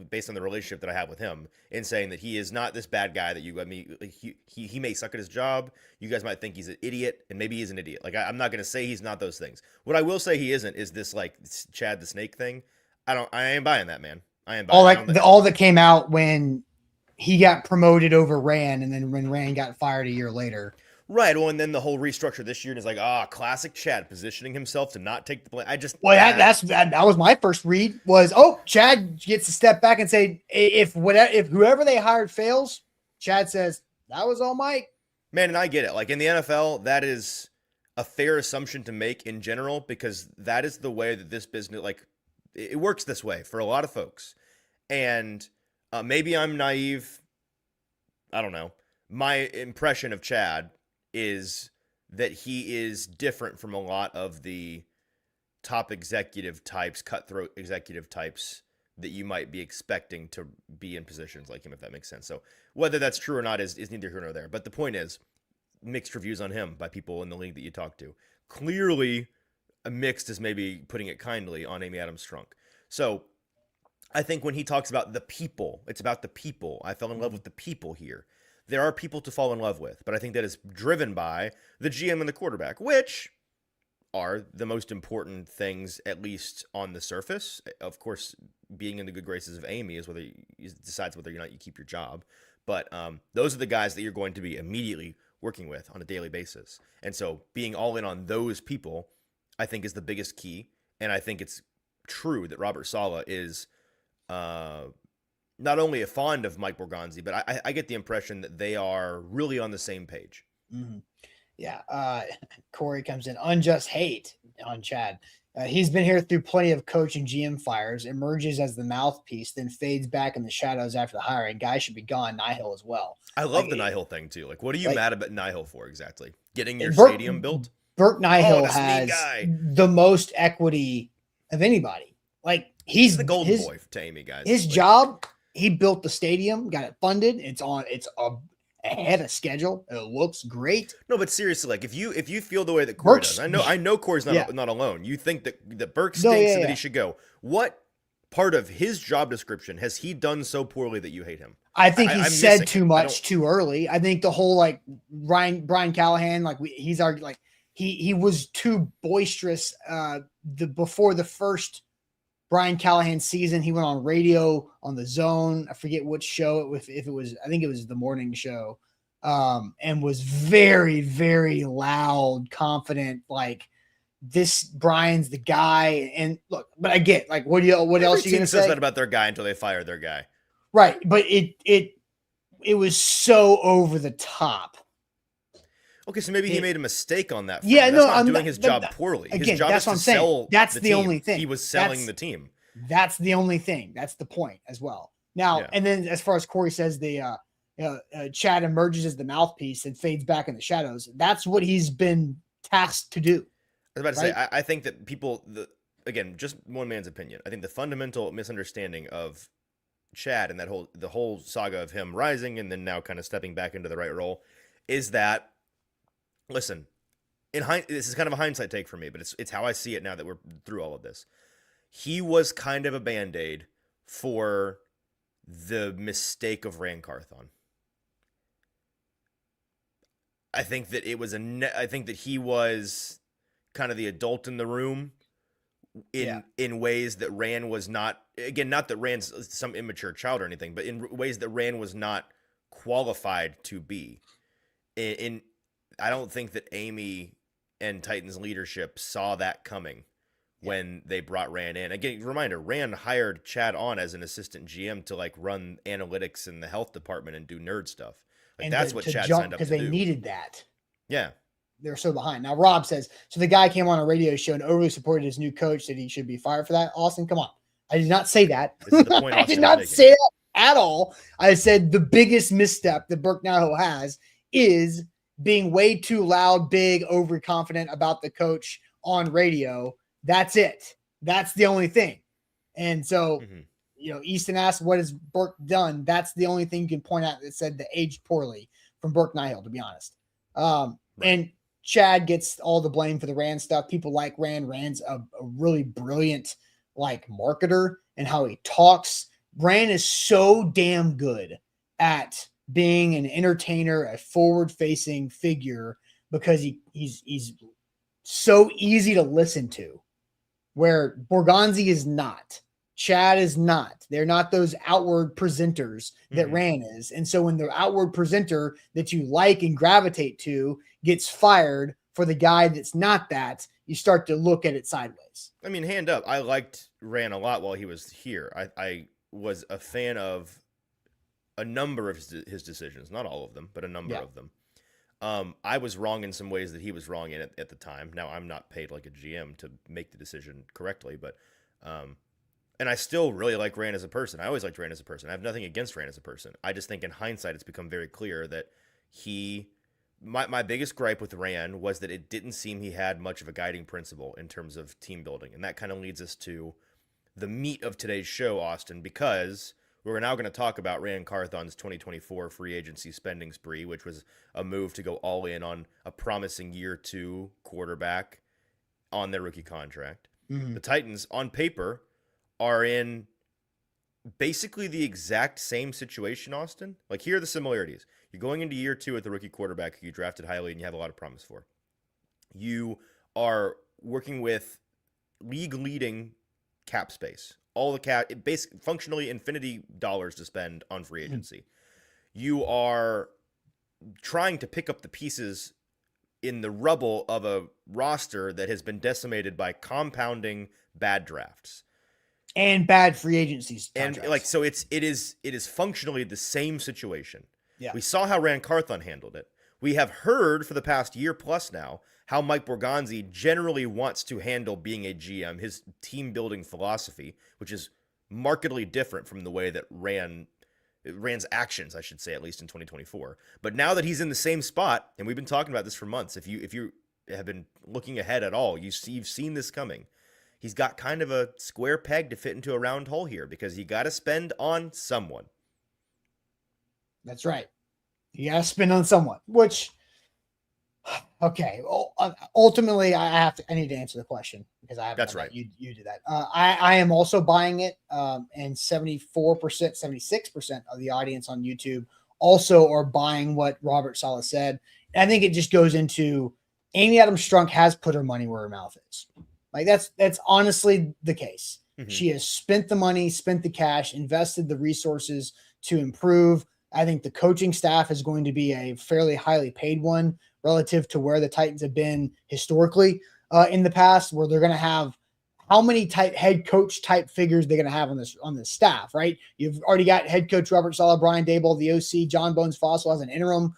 based on the relationship that I have with him in saying that he is not this bad guy that he may suck at his job. You guys might think he's an idiot, and maybe he's an idiot. Like, I'm not going to say he's not those things. What I will say he isn't is this, like, Chad the Snake thing. I ain't buying that, man. I am buying all that came out when he got promoted over Rand, and then when Rand got fired a year later. Right. Well, and then the whole restructure this year, and it's like, classic Chad positioning himself to not take the blame. That was my first read was, Chad gets to step back and say, if whoever they hired fails, Chad says that was all Mike. Man, and I get it. Like, in the NFL, that is a fair assumption to make in general, because that is the way that this business, like, it works this way for a lot of folks. And maybe I'm naive. I don't know. My impression of Chad is that he is different from a lot of the top executive types, cutthroat executive types that you might be expecting to be in positions like him, if that makes sense. So whether that's true or not is neither here nor there. But the point is, mixed reviews on him by people in the league that you talk to. Clearly, mixed is maybe putting it kindly on Amy Adams Strunk. So I think when he talks about the people, it's about the people. I fell in love with the people here. There are people to fall in love with, but I think that is driven by the GM and the quarterback, which are the most important things, at least on the surface. Of course, being in the good graces of Amy is whether decides whether or not you keep your job. But those are the guys that you're going to be immediately working with on a daily basis. And so being all in on those people, I think, is the biggest key. And I think it's true that Robert Saleh is not only fond of Mike Borgonzi, but I get the impression that they are really on the same page. Mm-hmm. Yeah. Corey comes in. Unjust hate on Chad. He's been here through plenty of coach and GM fires, emerges as the mouthpiece, then fades back in the shadows after the hiring. Guy should be gone. Nihil as well. I love the Nihil thing too. Like, what are you mad about Nihil for exactly? Getting your stadium built? Burt Nihil this has neat guy. the most equity of anybody. Like he's the golden boy to Amy, guys. His job, he built the stadium, got it funded. It's ahead of schedule. It looks great. No, but seriously, like if you feel the way that Corey does, I know Corey's not alone. You think that Burke stinks and that he should go. What part of his job description has he done so poorly that you hate him? I think he said too much too early. I think the whole like Brian Callahan, like he's argued like he was too boisterous. Before the first Brian Callahan season, he went on radio on the Zone. I forget which show if it was. I think it was the morning show, and was very, very loud, confident. Like this, Brian's the guy. And look, but I get like, what else are you gonna say? Says that about their guy until they fire their guy, right? But it was so over the top. Okay, so maybe he made a mistake on that front. Yeah, that's not doing his job poorly. Again, his job that's is what I'm saying. sell That's the the team. only thing. He was selling the team. That's the only thing. That's the point as well. Now, and then as far as Corey says, the Chad emerges as the mouthpiece and fades back in the shadows. That's what he's been tasked to do. I was about to say, I think that people, again, just one man's opinion. I think the fundamental misunderstanding of Chad and the whole saga of him rising and then now kind of stepping back into the right role is that, listen, this is kind of a hindsight take for me, but it's how I see it now that we're through all of this. He was kind of a Band-Aid for the mistake of Ran Carthon. I think that I think that he was kind of the adult in the room in ways that Ran was not. Again, not that Ran's some immature child or anything, but in ways that Ran was not qualified to be. I don't think that Amy and Titans leadership saw that coming when they brought Ran in. Again, reminder, Ran hired Chad on as an assistant GM to like run analytics in the health department and do nerd stuff. Like that's what Chad signed up to do. Because they needed that. Yeah. They're so behind. Now, Rob says, so the guy came on a radio show and overly supported his new coach that he should be fired for that. Austin, come on. I did not say that. This is the point I did not say that at all. I said the biggest misstep that Burke Nihil has is being way too loud, big, overconfident about the coach on radio. That's it. That's the only thing. And so, Easton asked, what has Burke done? That's the only thing you can point out that said that aged poorly from Burke Nihil, to be honest. And Chad gets all the blame for the Rand stuff. People like Rand. Rand's a really brilliant, like, marketer and how he talks. Rand is so damn good at being an entertainer, a forward-facing figure, because he's so easy to listen to, where Borgonzi is not. Chad is not. They're not those outward presenters that Rand is. And so when the outward presenter that you like and gravitate to gets fired for the guy that's not that, you start to look at it sideways. I mean, hand up, I liked Rand a lot while he was here. I was a fan of a number of his decisions, not all of them, but a number of them. I was wrong in some ways that he was wrong in at the time. Now, I'm not paid like a GM to make the decision correctly, but and I still really like Rand as a person. I always liked Rand as a person. I have nothing against Rand as a person. I just think in hindsight, it's become very clear that my biggest gripe with Rand was that it didn't seem he had much of a guiding principle in terms of team building. And that kind of leads us to the meat of today's show, Austin, because we're now going to talk about Ran Carthon's 2024 free agency spending spree, which was a move to go all in on a promising year 2 quarterback on their rookie contract. The Titans, on paper, are in basically the exact same situation, Austin. Like, here are the similarities. You're going into year 2 with a rookie quarterback who you drafted highly and you have a lot of promise for. You are working with league-leading cap space. All the cap, basically, functionally infinity dollars to spend on free agency. You are trying to pick up the pieces in the rubble of a roster that has been decimated by compounding bad drafts and bad free agencies. And like, so it is functionally the same situation. Yeah. We saw how Ran Carthon handled it. We have heard for the past year plus now how Mike Borgonzi generally wants to handle being a GM, his team building philosophy, which is markedly different from the way that Rand's actions, I should say, at least in 2024. But now that he's in the same spot, and we've been talking about this for months, if you have been looking ahead at all, you've seen this coming. He's got kind of a square peg to fit into a round hole here because you got to spend on someone. That's right. You got to spend on someone, which, okay. Ultimately, I need to answer the question because I haven't. That's right. You did that. I am also buying it. And 74%, 76% of the audience on YouTube also are buying what Robert Saleh said. And I think it just goes into Amy Adams Strunk has put her money where her mouth is. Like that's honestly the case. Mm-hmm. She has spent the money, spent the cash, invested the resources to improve. I think the coaching staff is going to be a fairly highly paid one relative to where the Titans have been historically in the past, where they're going to have how many head coach type figures they're going to have on this staff, right? You've already got head coach Robert Saleh, Brian Daboll, the OC, John Bones Fossil has an interim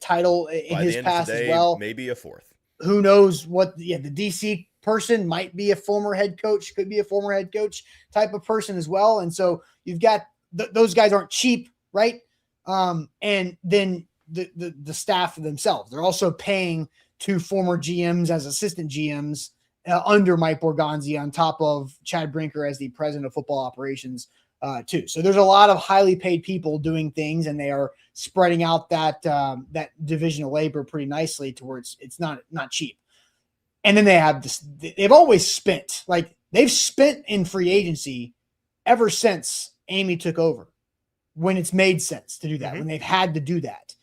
title in his past as well. Maybe a fourth. Who knows what the DC person might be a former head coach, could be a former head coach type of person as well. And so you've got those guys aren't cheap, right? And then the staff themselves, they're also paying 2 former GMs as assistant GMs under Mike Borgonzi on top of Chad Brinker as the president of football operations too. So there's a lot of highly paid people doing things, and they are spreading out that division of labor pretty nicely towards it's not cheap. And then they have this, they've always spent, like they've spent in free agency ever since Amy took over, when it's made sense to do that, when they've had to do that.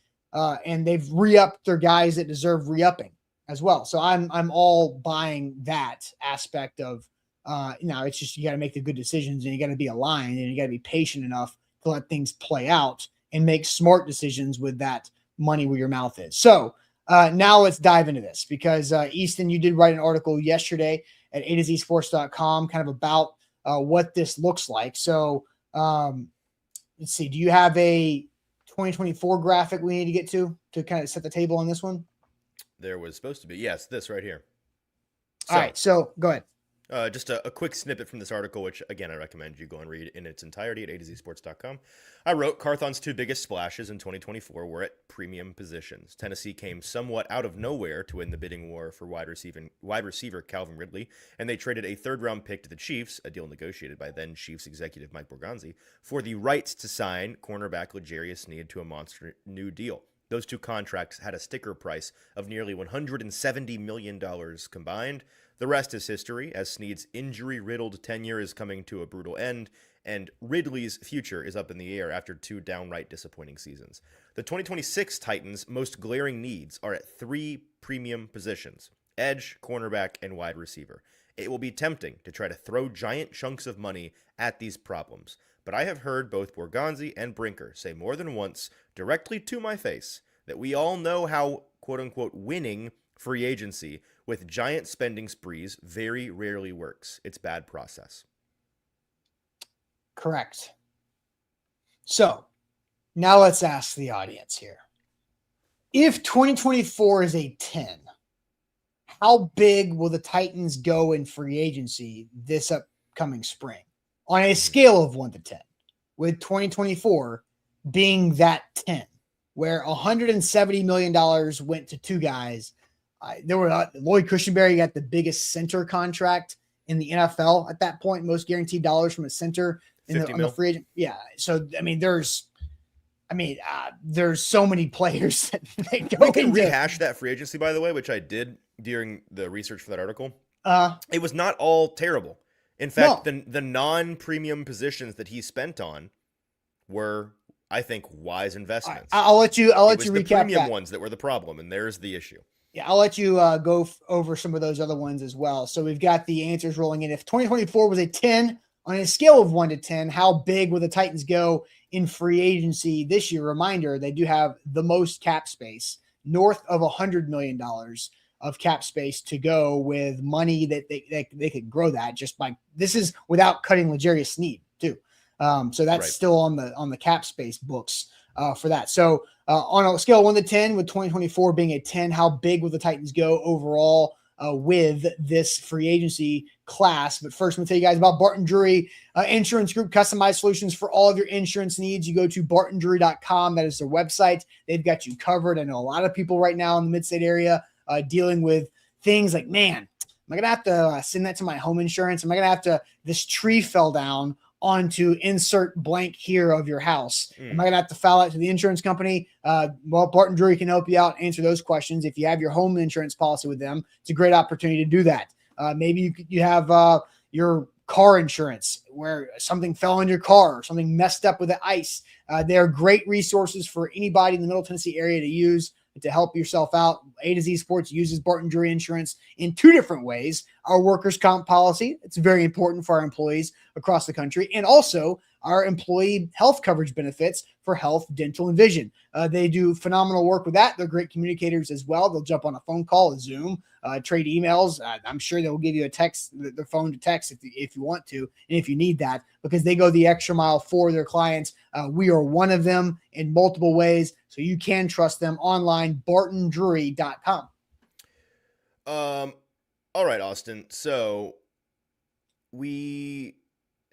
And they've re-upped their guys that deserve re-upping as well. So I'm all buying that aspect of, it's just, you got to make the good decisions and you got to be aligned and you got to be patient enough to let things play out and make smart decisions with that money where your mouth is. So now let's dive into this because Easton, you did write an article yesterday at A2ZSports.com kind of about what this looks like. So let's see, do you have a 2024 graphic we need to get to kind of set the table on this one? There was supposed to be. Yes, this right here. All right, so go ahead. Just a quick snippet from this article, which, again, I recommend you go and read in its entirety at A2ZSports.com. I wrote, Carthon's 2 biggest splashes in 2024 were at premium positions. Tennessee came somewhat out of nowhere to win the bidding war for wide receiver Calvin Ridley, and they traded a 3rd-round pick to the Chiefs, a deal negotiated by then Chiefs executive Mike Borgonzi, for the rights to sign cornerback L'Jarius Sneed to a monster new deal. Those 2 contracts had a sticker price of nearly $170 million combined. The rest is history, as Sneed's injury-riddled tenure is coming to a brutal end, and Ridley's future is up in the air after 2 downright disappointing seasons. The 2026 Titans' most glaring needs are at 3 premium positions: edge, cornerback, and wide receiver. It will be tempting to try to throw giant chunks of money at these problems, but I have heard both Borgonzi and Brinker say more than once, directly to my face, that we all know how, quote-unquote, winning free agency with giant spending sprees very rarely works. It's bad process. Correct. So now let's ask the audience here. If 2024 is a 10, how big will the Titans go in free agency this upcoming spring on a scale of 1 to 10, with 2024 being that 10, where $170 million went to 2 guys? There were Lloyd Cushenberry got the biggest center contract in the NFL at that point, most guaranteed dollars from a center on the free agent. Yeah. So, there's so many players that they go We can rehash that free agency, by the way, which I did during the research for that article. It was not all terrible. In fact, the non-premium positions that he spent on were, I think, wise investments. I'll let you recap the premium ones that were the problem, and there's the issue. Yeah, I'll let you go over some of those other ones as well. So we've got the answers rolling in. If 2024 was a 10 on a scale of 1 to 10, how big will the Titans go in free agency this year? Reminder, they do have the most cap space, north of $100 million of cap space to go, with money that they could grow that just by, this is without cutting L'Jarius Sneed too. So that's still on the cap space books for that. So On a scale of 1 to 10, with 2024 being a 10, how big will the Titans go overall with this free agency class? But first, I'm going to tell you guys about Barton Drury Insurance Group, customized solutions for all of your insurance needs. You go to bartondrury.com. That is their website. They've got you covered. I know a lot of people right now in the mid-state area dealing with things like, man, am I going to have to send that to my home insurance? Am I going to have to, this tree fell down onto insert blank here of your house. Am I going to have to file that to the insurance company? Well, Barton Drury can help you out, answer those questions. If you have your home insurance policy with them, it's a great opportunity to do that. Maybe you have your car insurance where something fell on your car or something messed up with the ice. They're great resources for anybody in the Middle Tennessee area to use to help yourself out. A to Z Sports uses Barton Drury Insurance in 2 different ways. Our workers' comp policy, it's very important for our employees across the country, and also our employee health coverage benefits for health, dental, and vision. They do phenomenal work with that. They're great communicators as well. They'll jump on a phone call, a Zoom, trade emails. I'm sure they'll give you a text, their phone to text if you want to, and if you need that, because they go the extra mile for their clients. We are one of them in multiple ways, so you can trust them online, bartondrury.com. All right, Austin. So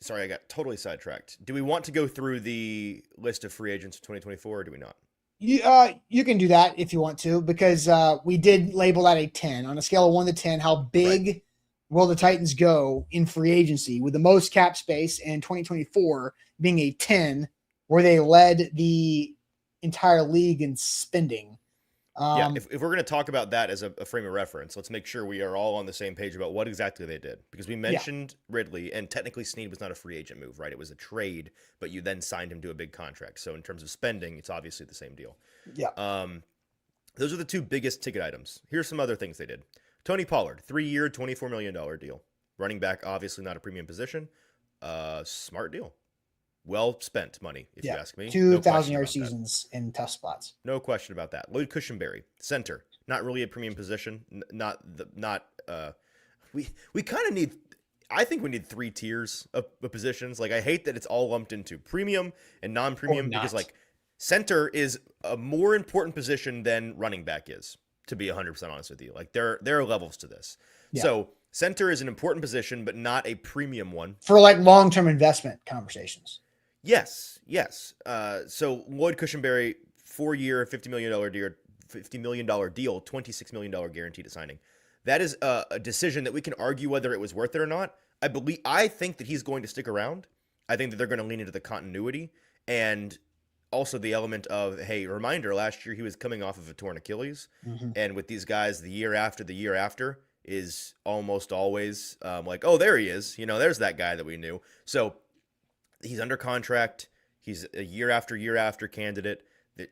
sorry, I got totally sidetracked. Do we want to go through the list of free agents of 2024 or do we not? You can do that if you want to, because we did label that a 10. On a scale of 1 to 10, how big will the Titans go in free agency with the most cap space, and 2024 being a 10 where they led the entire league in spending? If we're going to talk about that as a frame of reference, let's make sure we are all on the same page about what exactly they did. Because we mentioned Ridley, and technically Snead was not a free agent move, right? It was a trade, but you then signed him to a big contract. So in terms of spending, it's obviously the same deal. Yeah. Those are the 2 biggest ticket items. Here's some other things they did. Tony Pollard, 3-year, $24 million deal. Running back, obviously not a premium position. Smart deal. Well spent money, if you ask me. 2,000-yard seasons in tough spots. No question about that. Lloyd Cushenberry, center, not really a premium position. We kind of need. I think we need 3 tiers of positions. Like, I hate that it's all lumped into premium and non-premium because like center is a more important position than running back is. To be 100% honest with you, like there are levels to this. Yeah. So center is an important position, but not a premium one for like long-term investment conversations. Yes. So Lloyd Cushenberry, 4-year, $50 million deal, $26 million guaranteed at signing. That is a decision that we can argue whether it was worth it or not. I think that he's going to stick around. I think that they're going to lean into the continuity and also the element of, hey, reminder, last year he was coming off of a torn Achilles. Mm-hmm. And with these guys, the year after is almost always like, oh, there he is. There's that guy that we knew. So he's under contract. He's a year after candidate.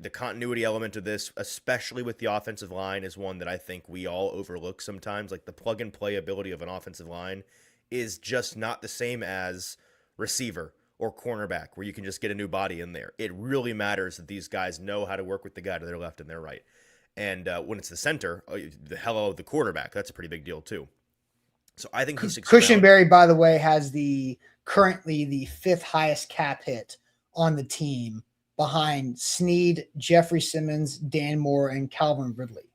The continuity element of this, especially with the offensive line, is one that I think we all overlook sometimes. Like, the plug and play ability of an offensive line is just not the same as receiver or cornerback, where you can just get a new body in there. It really matters that these guys know how to work with the guy to their left and their right. And when it's the center, the quarterback, that's a pretty big deal too. So I think Cushenberry, by the way, has currently the 5th highest cap hit on the team, behind Snead, Jeffrey Simmons, Dan Moore, and Calvin Ridley.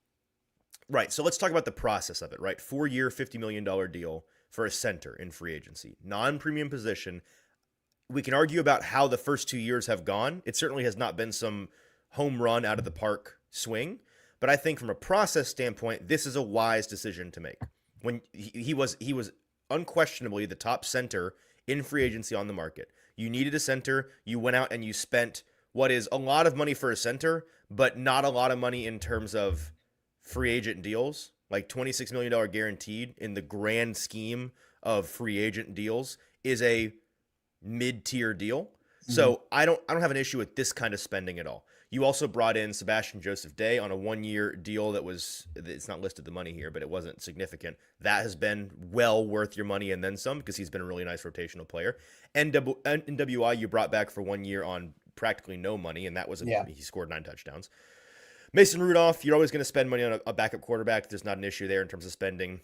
Right. So let's talk about the process of it, right? 4-year, $50 million deal for a center in free agency. Non-premium position. We can argue about how the first 2 years have gone. It certainly has not been some home run out of the park swing. But I think from a process standpoint, this is a wise decision to make. When he was unquestionably the top center in free agency on the market. You needed a center. You went out and you spent what is a lot of money for a center, but not a lot of money in terms of free agent deals. Like $26 million guaranteed in the grand scheme of free agent deals is a mid-tier deal. Mm-hmm. So I don't have an issue with this kind of spending at all. You also brought in Sebastian Joseph Day on a 1-year deal it's not listed the money here, but it wasn't significant. That has been well worth your money and then some, because he's been a really nice rotational player. NWI you brought back for 1 year on practically no money, and that was he scored 9 touchdowns. Mason Rudolph, you're always going to spend money on a backup quarterback. There's not an issue there in terms of spending.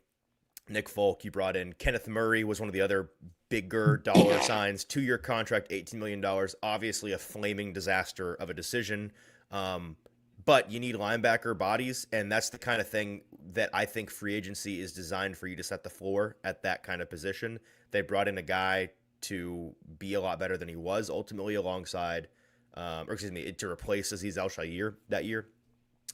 Nick Folk, you brought in. Kenneth Murray was one of the other bigger dollar signs. 2-year contract, $18 million. Obviously a flaming disaster of a decision. But you need linebacker bodies, and that's the kind of thing that I think free agency is designed for you to set the floor at that kind of position. They brought in a guy to be a lot better than he was ultimately alongside, to replace Aziz Al-Shaair that year.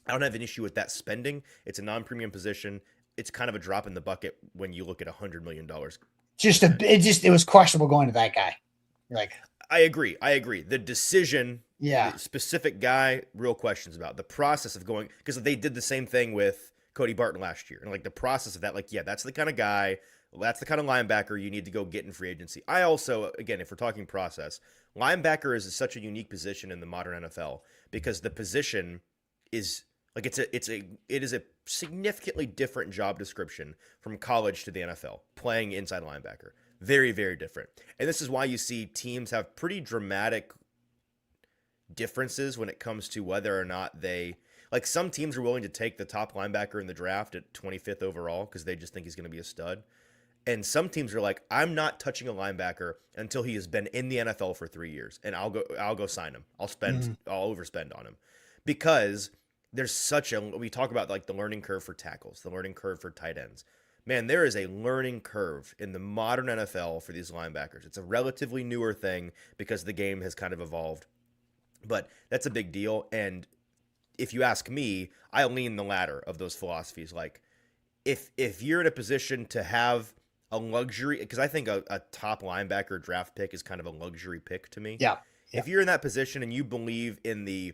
I don't have an issue with that spending. It's a non-premium position. It's kind of a drop in the bucket when you look at $100 million. It was questionable going to that guy. Like, I agree. The decision, yeah, the specific guy, real questions about the process of going, because they did the same thing with Cody Barton last year. And like the process of that, like, yeah, that's the kind of guy, that's the kind of linebacker you need to go get in free agency. I also, again, if we're talking process, linebacker is such a unique position in the modern NFL because the position is like, it is a significantly different job description from college to the NFL, playing inside linebacker. Very, very different. And this is why you see teams have pretty dramatic differences when it comes to whether or not they, like some teams are willing to take the top linebacker in the draft at 25th overall because they just think he's going to be a stud. And some teams are like, I'm not touching a linebacker until he has been in the NFL for 3 years, and I'll go sign him. I'll overspend on him because there's we talk about like the learning curve for tackles, the learning curve for tight ends. Man, there is a learning curve in the modern NFL for these linebackers. It's a relatively newer thing because the game has kind of evolved, but that's a big deal. And if you ask me, I lean the latter of those philosophies. Like if you're in a position to have a luxury, because I think a top linebacker draft pick is kind of a luxury pick to me. Yeah. If you're in that position and you believe in the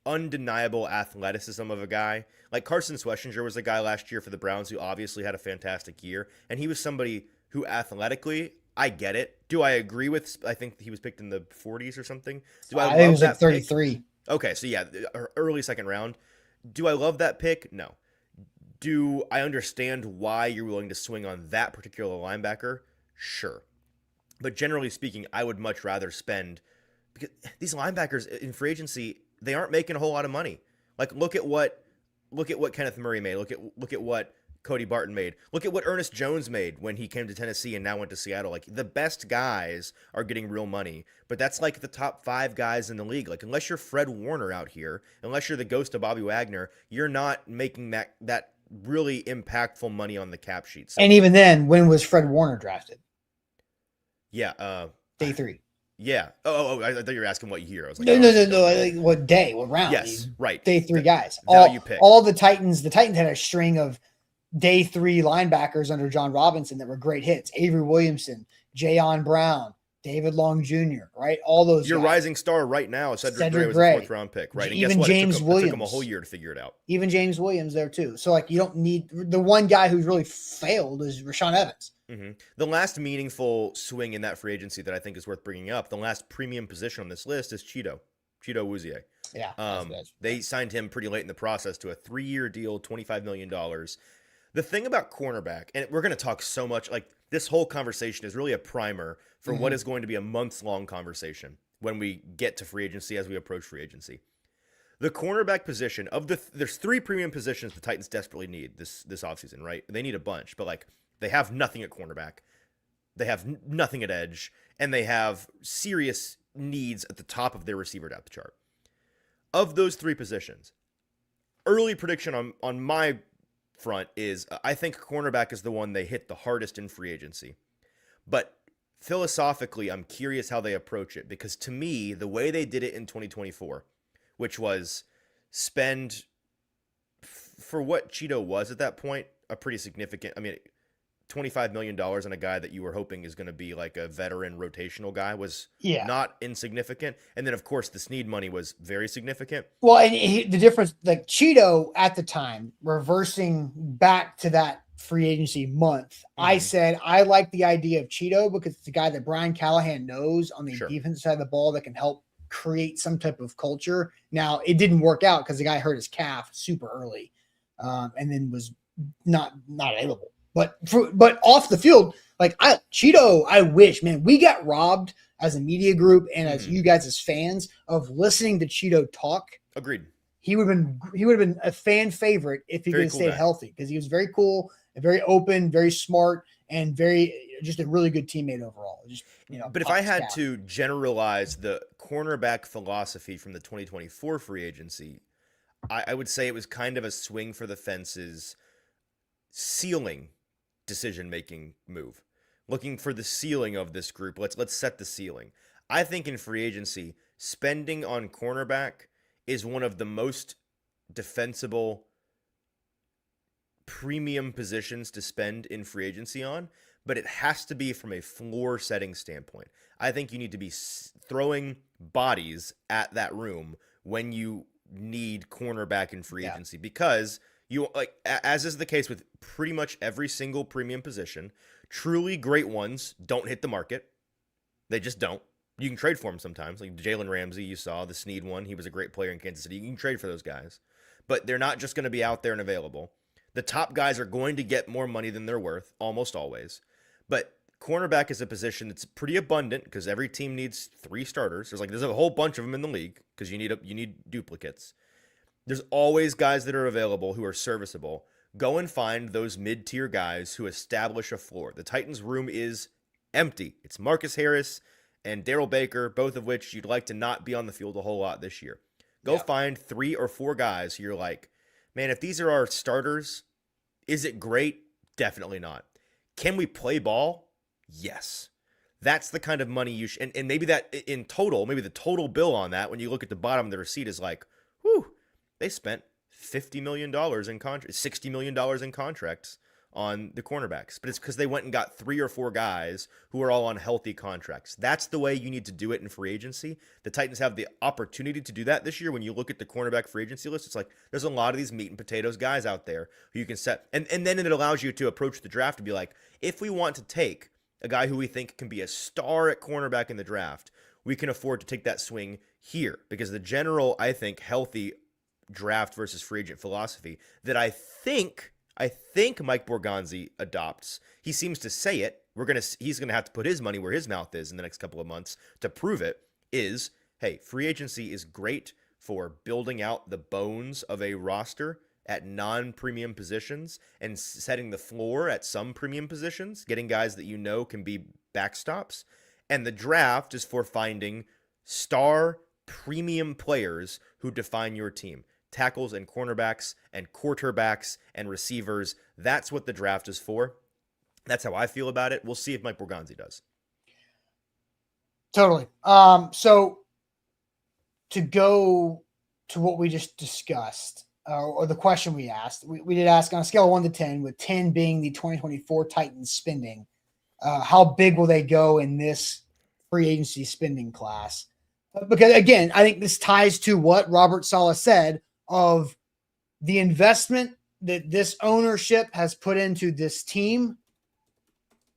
undeniable athleticism of a guy, like Carson Schlesinger was a guy last year for the Browns who obviously had a fantastic year, and he was somebody who athletically, I get it. Do I agree with, I think he was picked in the 40s or something. Do I think it love was that like 33. pick? Okay, so yeah, early second round. Do I love that pick? No. Do I understand why you're willing to swing on that particular linebacker? Sure. But generally speaking, I would much rather spend, because these linebackers in free agency, they aren't making a whole lot of money. Like look at what Kenneth Murray made. Look at what Cody Barton made. Look at what Ernest Jones made when he came to Tennessee and now went to Seattle. Like the best guys are getting real money, but that's like the top 5 guys in the league. Like unless you're Fred Warner out here, unless you're the ghost of Bobby Wagner, you're not making that really impactful money on the cap sheet. So, and even then, when was Fred Warner drafted? Yeah. Day 3. Yeah. Oh, I thought you were asking what year. I was like, no. Like, what day? What round? Yes, right. Day 3 guys. Value pick. All the Titans had a string of day 3 linebackers under John Robinson that were great hits. Avery Williamson, Jayon Brown, David Long Jr., right? All those Your guys. rising star right now, Cedric Gray was a 4th round pick, right? And even guess what? James Williams. It took him a whole year to figure it out. Even James Williams there too. So like you don't need the one guy who's really failed is Rashaan Evans. Mm-hmm. The last meaningful swing in that free agency that I think is worth bringing up, the last premium position on this list is Cheeto Wuzier. Yeah. They signed him pretty late in the process to a 3-year deal, $25 million. The thing about cornerback, and we're going to talk so much, like this whole conversation is really a primer for what is going to be a months-long conversation when we get to free agency as we approach free agency. The cornerback position there's 3 premium positions the Titans desperately need this offseason, right? They need a bunch, but like they have nothing at cornerback. They have nothing at edge, and they have serious needs at the top of their receiver depth chart. Of those 3 positions, early prediction on my front is I think cornerback is the one they hit the hardest in free agency. But philosophically, I'm curious how they approach it, because to me, the way they did it in 2024, which was spend for what Cheeto was at that point, a pretty significant, $25 million on a guy that you were hoping is going to be like a veteran rotational guy was not insignificant. And then, of course, the Snead money was very significant. Well, and the difference, like Cheeto at the time, reversing back to that free agency month, I said I like the idea of Cheeto because it's the guy that Brian Callahan knows on the defensive side of the ball that can help create some type of culture. Now, it didn't work out because the guy hurt his calf super early and then was not available. But off the field, like Cheeto, I wish, man, we got robbed as a media group and as you guys as fans of listening to Cheeto talk. Agreed. He would have been a fan favorite if he could have stayed healthy, because he was very cool and very open, very smart, and just a really good teammate overall. But if I had to generalize the cornerback philosophy from the 2024 free agency, I would say it was kind of a swing for the fences ceiling decision-making move. Looking for the ceiling of this group. Let's set the ceiling. I think in free agency, spending on cornerback is one of the most defensible premium positions to spend in free agency on, but it has to be from a floor setting standpoint. I think you need to be throwing bodies at that room when you need cornerback in free agency, because you, like, as is the case with pretty much every single premium position, truly great ones don't hit the market. They just don't. You can trade for them sometimes. Like Jalen Ramsey, you saw the Snead one. He was a great player in Kansas City. You can trade for those guys, but they're not just going to be out there and available. The top guys are going to get more money than they're worth, almost always. But cornerback is a position that's pretty abundant because every team needs 3 starters. There's a whole bunch of them in the league because you need duplicates. There's always guys that are available who are serviceable. Go and find those mid-tier guys who establish a floor. The Titans' room is empty. It's Marcus Harris and Darrell Baker, both of which you'd like to not be on the field a whole lot this year. Go find 3 or 4 guys who you're like, man, if these are our starters, is it great? Definitely not. Can we play ball? Yes. That's the kind of money you should, and maybe that in total, maybe the total bill on that, when you look at the bottom of the receipt, is like, whew, they spent $50 million in $60 million in contracts on the cornerbacks. But it's because they went and got 3 or 4 guys who are all on healthy contracts. That's the way you need to do it in free agency. The Titans have the opportunity to do that this year. When you look at the cornerback free agency list, it's like there's a lot of these meat and potatoes guys out there who you can set. And then it allows you to approach the draft and be like, if we want to take a guy who we think can be a star at cornerback in the draft, we can afford to take that swing here. Because the general, I think, healthy draft versus free agent philosophy that I think Mike Borgonzi adopts. He seems to say it. He's gonna have to put his money where his mouth is in the next couple of months to prove it. Is, hey, free agency is great for building out the bones of a roster at non-premium positions and setting the floor at some premium positions, getting guys that you know can be backstops. And the draft is for finding star premium players who define your team. Tackles and cornerbacks and quarterbacks and receivers. That's what the draft is for. That's how I feel about it. We'll see if Mike Borgonzi does. Totally. So to go to what we just discussed, or the question we asked, we did ask on a scale of 1 to 10, with 10 being the 2024 Titans spending. How big will they go in this free agency spending class? Because again, I think this ties to what Robert Saleh said of the investment that this ownership has put into this team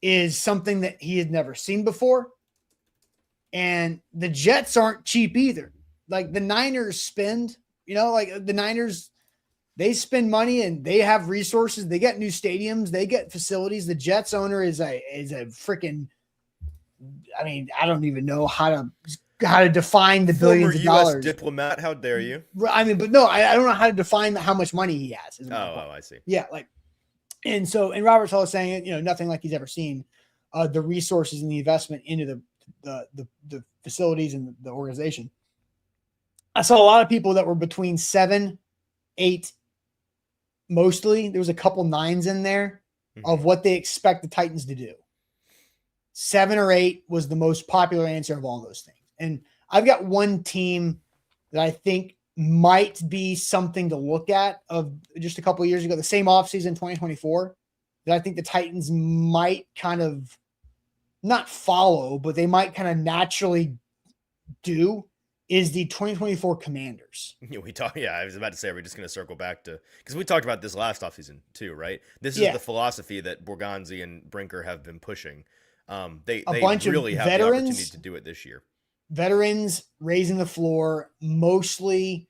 is something that he had never seen before. And the Jets aren't cheap either. Like the Niners spend, like the Niners, they spend money and they have resources. They get new stadiums, they get facilities. The Jets owner is a freaking, I don't even know how to define the billions of dollars. US diplomat, how dare you? But no, I don't know how to define how much money he has. I see. Yeah, and Robert Saleh is saying, nothing like he's ever seen. The resources and the investment into the facilities and the organization. I saw a lot of people that were between 7, 8, mostly. There was a couple 9s in there of what they expect the Titans to do. 7 or 8 was the most popular answer of all those things. And I've got one team that I think might be something to look at of just a couple of years ago, the same offseason 2024, that I think the Titans might kind of not follow, but they might kind of naturally do, is the 2024 Commanders. I was about to say, we're just going to circle back to, because we talked about this last offseason too, right? This is the philosophy that Borgonzi and Brinker have been pushing. They really have the opportunity to do it this year. Veterans raising the floor, mostly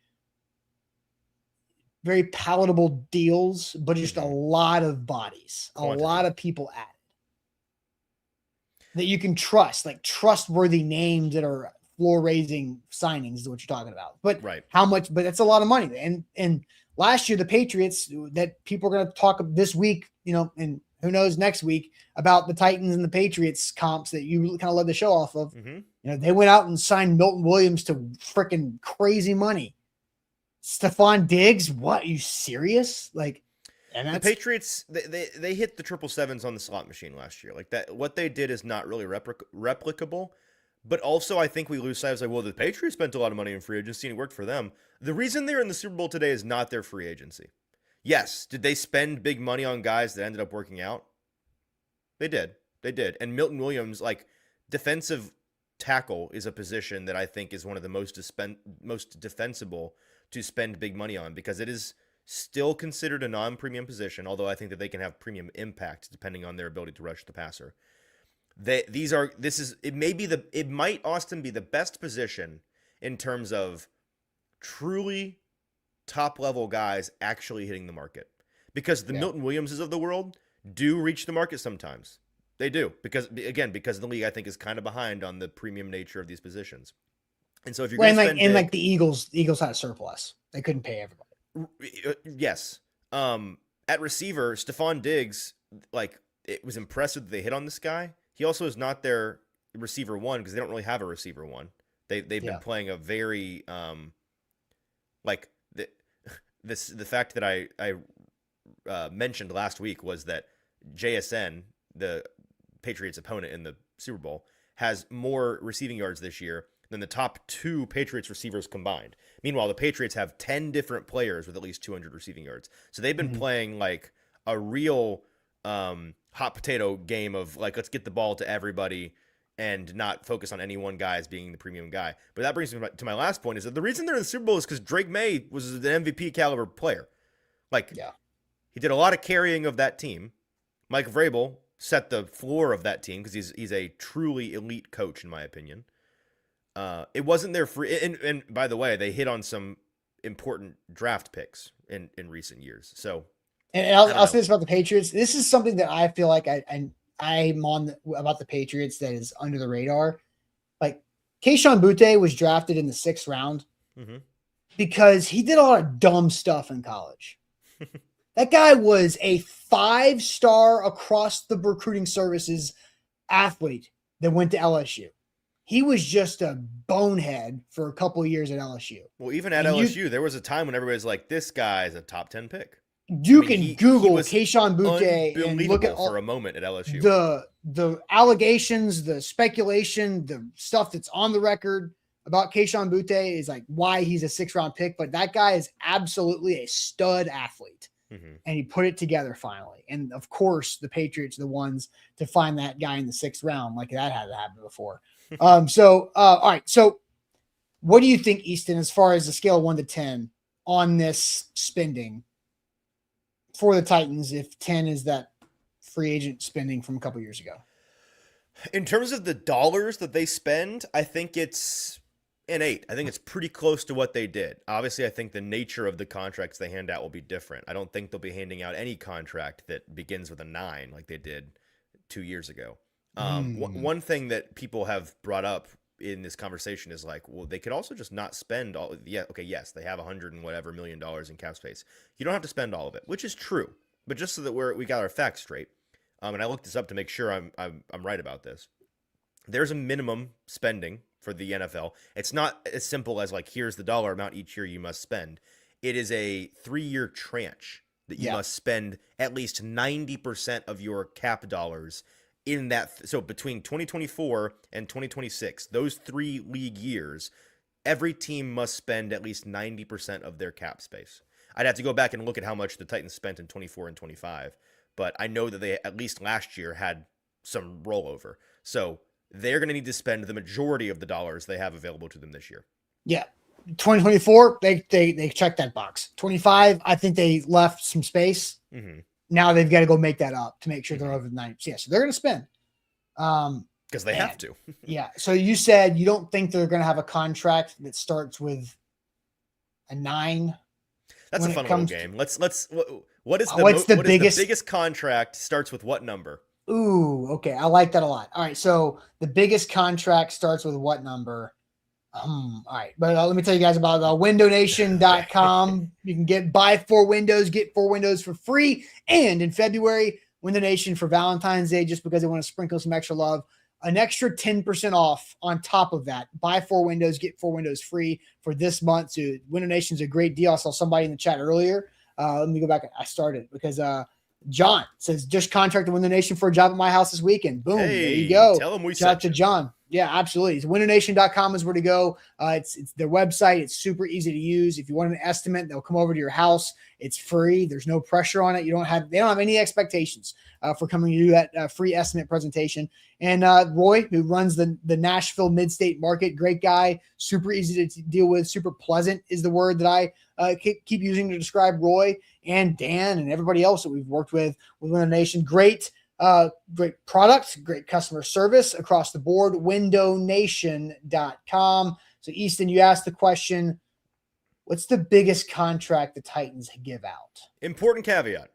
very palatable deals, but just a lot of bodies, a lot of people added that you can trust, like trustworthy names that are floor raising signings is what you're talking about. But how much? But that's a lot of money. And last year, the Patriots, that people are going to talk this week, and who knows next week, about the Titans and the Patriots comps that you kind of led the show off of. They went out and signed Milton Williams to freaking crazy money. Stephon Diggs, what? Are you serious? Like, and The that's Patriots, they hit the 777s on the slot machine last year. Like that, what they did is not really replicable. But also, I think we lose sight of like, well, the Patriots spent a lot of money in free agency and it worked for them. The reason they're in the Super Bowl today is not their free agency. Yes, did they spend big money on guys that ended up working out? They did. They did. And Milton Williams, like defensive tackle, is a position that I think is one of the most defensible to spend big money on because it is still considered a non-premium position, although I think that they can have premium impact depending on their ability to rush the passer. It might, Austin, be the best position in terms of truly top level guys actually hitting the market, because the Milton Williamses of the world do reach the market sometimes. They do, because the league, I think, is kind of behind on the premium nature of these positions. And so if you're going to spend like the Eagles had a surplus, they couldn't pay everybody. Yes. At receiver, Stephon Diggs, like, it was impressive that they hit on this guy. He also is not their receiver one because they don't really have a receiver one. They've been playing a very the fact that I mentioned last week was that JSN, the Patriots opponent in the Super Bowl, has more receiving yards this year than the top 2 Patriots receivers combined. Meanwhile, the Patriots have 10 different players with at least 200 receiving yards. So they've been playing like a real hot potato game of like, let's get the ball to everybody and not focus on any one guy as being the premium guy. But that brings me to my last point, is that the reason they're in the Super Bowl is because Drake May was an MVP caliber player. He did a lot of carrying of that team. Mike Vrabel set the floor of that team because he's a truly elite coach, in my opinion. It wasn't their free, and by the way, they hit on some important draft picks in recent years. So, and I'll say this about the Patriots. This is something that I feel like I'm on about the Patriots that is under the radar. Like Kayshon Boutte was drafted in the 6th round because he did a lot of dumb stuff in college. That guy was a 5-star across the recruiting services athlete that went to LSU. He was just a bonehead for a couple of years at LSU. Well, even at LSU, there was a time when everybody's like, this guy's a top 10 pick. You can Google Kayshon Boutte and look at for a moment at LSU. The allegations, the speculation, the stuff that's on the record about Kayshon Boutte is like why he's a 6th-round pick. But that guy is absolutely a stud athlete. And he put it together finally. And of course, the Patriots are the ones to find that guy in the 6th round. Like that hadn't happened before. All right. So what do you think, Easton, as far as the scale of 1 to 10 on this spending for the Titans, if 10 is that free agent spending from a couple years ago? In terms of the dollars that they spend, I think it's an 8. I think it's pretty close to what they did. Obviously, I think the nature of the contracts they hand out will be different. I don't think they'll be handing out any contract that begins with a 9 like they did 2 years ago. One thing that people have brought up in this conversation is like, well, they could also just not spend all. Yes, they have $100 and whatever million in cap space. You don't have to spend all of it, which is true. But just so that we got our facts straight, and I looked this up to make sure I'm right about this. There's a minimum spending for the NFL. It's not as simple as like, here's the dollar amount each year you must spend. It is a 3-year tranche that you must spend at least 90% of your cap dollars in that. So between 2024 and 2026, those 3 league years, every team must spend at least 90% of their cap space. I'd have to go back and look at how much the Titans spent in 24 and 25, but I know that they, at least last year, had some rollover. So they're going to need to spend the majority of the dollars they have available to them this year. Yeah. 2024, they checked that box. 25, I think they left some space. Now they've got to go make that up to make sure they're over the 90. Yeah, so they're going to spend. Because they have to. Yeah. So you said you don't think they're going to have a contract that starts with a 9. That's a fun little game. What is the biggest contract starts with what number? Ooh, okay. I like that a lot. All right. So the biggest contract starts with what number? All right. But let me tell you guys about windownation.com. You can buy 4 windows, get 4 windows for free. And in February, Window Nation for Valentine's Day, just because they want to sprinkle some extra love an extra 10% off on top of that. Buy 4 windows, get 4 windows free for this month. So Window Nation's a great deal. I saw somebody in the chat earlier. Let me go back. I started because John says, just contracted Window Nation for a job at my house this weekend. Boom. Hey, there you go. Tell him we Shout out sent to you. John. Yeah, absolutely. It's windownation.com is where to go. It's their website. It's super easy to use. If you want an estimate, they'll come over to your house. It's free. There's no pressure on it. They don't have any expectations for coming to do that free estimate presentation. And Roy, who runs the Nashville Mid-State Market, great guy, super easy to deal with, super pleasant is the word that I keep using to describe Roy, and Dan and everybody else that we've worked with Window Nation. Great product, great customer service across the board. windownation.com. So Easton, you asked the question, what's the biggest contract the Titans give out? Important caveat.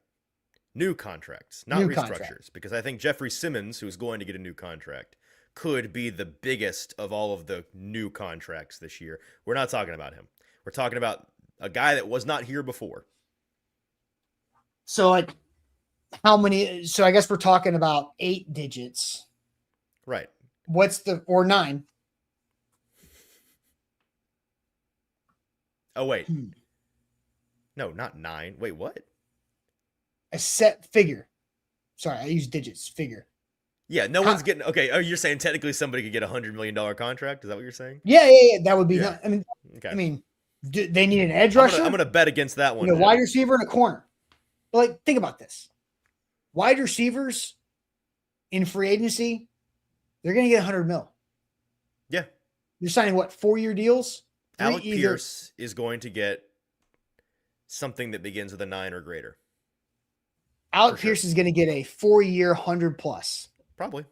New contracts, not New restructures. contract. Because I think Jeffrey Simmons, who's going to get a new contract, could be the biggest of all of the new contracts this year. We're not talking about him. We're talking about a guy that was not here before. So like how many? So I guess we're talking about 8 digits. Right. Or 9? Oh, wait. No, not 9. Wait, what? A set figure. Sorry, I use digits. Figure. Yeah, no one's getting. Okay, you're saying technically somebody could get $100 million contract? Is that what you're saying? Yeah. That would be. Yeah. Okay. Do they need an edge rusher? I'm gonna bet against that one. Wide receiver and a corner. But think about this. Wide receivers in free agency, they're going to get 100 mil. Yeah. You're signing what, 4-year deals? Alec Pierce is going to get something that begins with a 9 or greater. Alec Pierce is going to get a 4-year 100 plus. Probably.